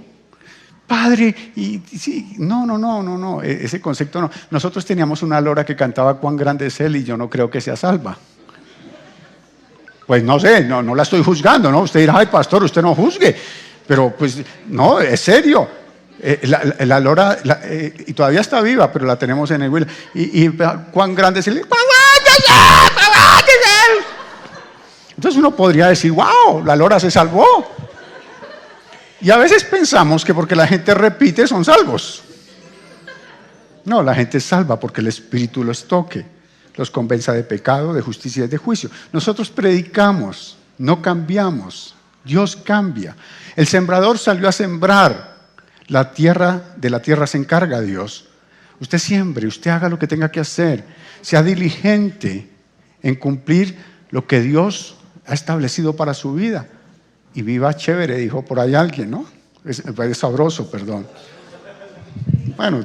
Padre, y sí, no, ese concepto no. Nosotros teníamos una lora que cantaba cuán grande es Él y yo no creo que sea salva. Pues no sé, no la estoy juzgando, ¿no? Usted dirá, ay pastor, usted no juzgue, pero pues no, es serio. La lora, y todavía está viva, pero la tenemos en el Will. Y cuán grande es Él. Entonces uno podría decir, wow, la lora se salvó. Y a veces pensamos que porque la gente repite son salvos. No, la gente es salva porque el Espíritu los toque, los convenza de pecado, de justicia y de juicio. Nosotros predicamos, no cambiamos, Dios cambia. El sembrador salió a sembrar, de la tierra se encarga Dios. Usted siembre, usted haga lo que tenga que hacer, sea diligente en cumplir lo que Dios ha establecido para su vida. Y viva chévere, dijo por ahí alguien, ¿no? Es sabroso, perdón. Bueno,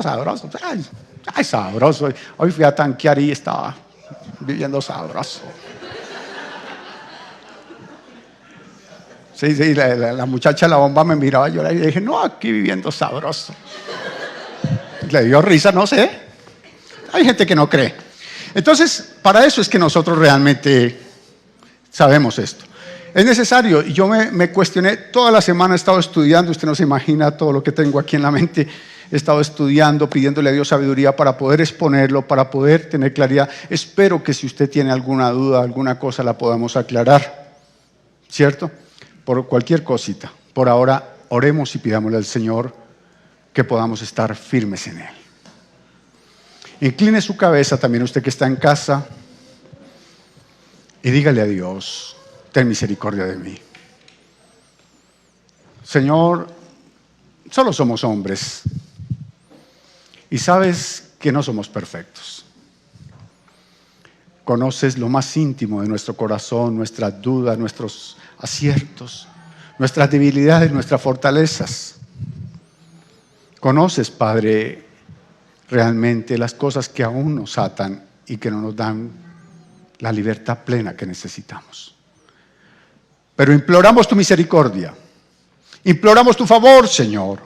sabroso. Ay, sabroso. Hoy fui a tanquear y estaba viviendo sabroso. Sí, la muchacha de la bomba me miraba y yo le dije, no, aquí viviendo sabroso. Le dio risa, no sé. Hay gente que no cree. Entonces, para eso es que nosotros realmente sabemos esto. Es necesario, y yo me cuestioné, toda la semana he estado estudiando, usted no se imagina todo lo que tengo aquí en la mente, he estado estudiando, pidiéndole a Dios sabiduría para poder exponerlo, para poder tener claridad. Espero que si usted tiene alguna duda, alguna cosa, la podamos aclarar, ¿cierto? Por cualquier cosita. Por ahora, oremos y pidámosle al Señor que podamos estar firmes en Él. Incline su cabeza también usted que está en casa y dígale a Dios, ten misericordia de mí. Señor, solo somos hombres y sabes que no somos perfectos. Conoces lo más íntimo de nuestro corazón, nuestras dudas, nuestros aciertos, nuestras debilidades, nuestras fortalezas. Conoces, Padre, realmente las cosas que aún nos atan y que no nos dan la libertad plena que necesitamos. Pero imploramos tu misericordia, imploramos tu favor, Señor.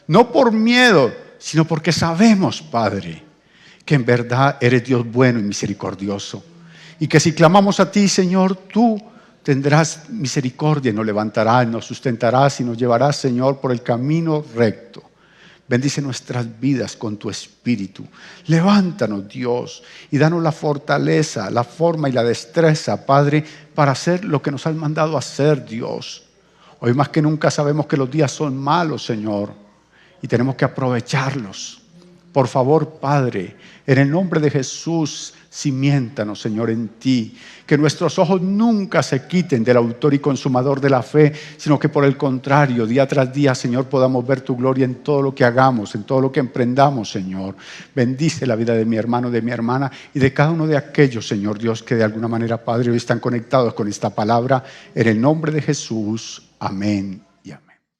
No por miedo, sino porque sabemos, Padre, que en verdad eres Dios bueno y misericordioso. Y que si clamamos a ti, Señor, tú tendrás misericordia y nos levantarás, nos sustentarás y nos llevarás, Señor, por el camino recto. Bendice nuestras vidas con tu Espíritu. Levántanos, Dios, y danos la fortaleza, la forma y la destreza, Padre, para hacer lo que nos has mandado hacer, Dios. Hoy más que nunca sabemos que los días son malos, Señor, y tenemos que aprovecharlos. Por favor, Padre, en el nombre de Jesús, cimiéntanos, Señor, en ti. Que nuestros ojos nunca se quiten del autor y consumador de la fe, sino que por el contrario, día tras día, Señor, podamos ver tu gloria en todo lo que hagamos, en todo lo que emprendamos, Señor. Bendice la vida de mi hermano, de mi hermana y de cada uno de aquellos, Señor Dios, que de alguna manera, Padre, hoy están conectados con esta palabra. En el nombre de Jesús, amén.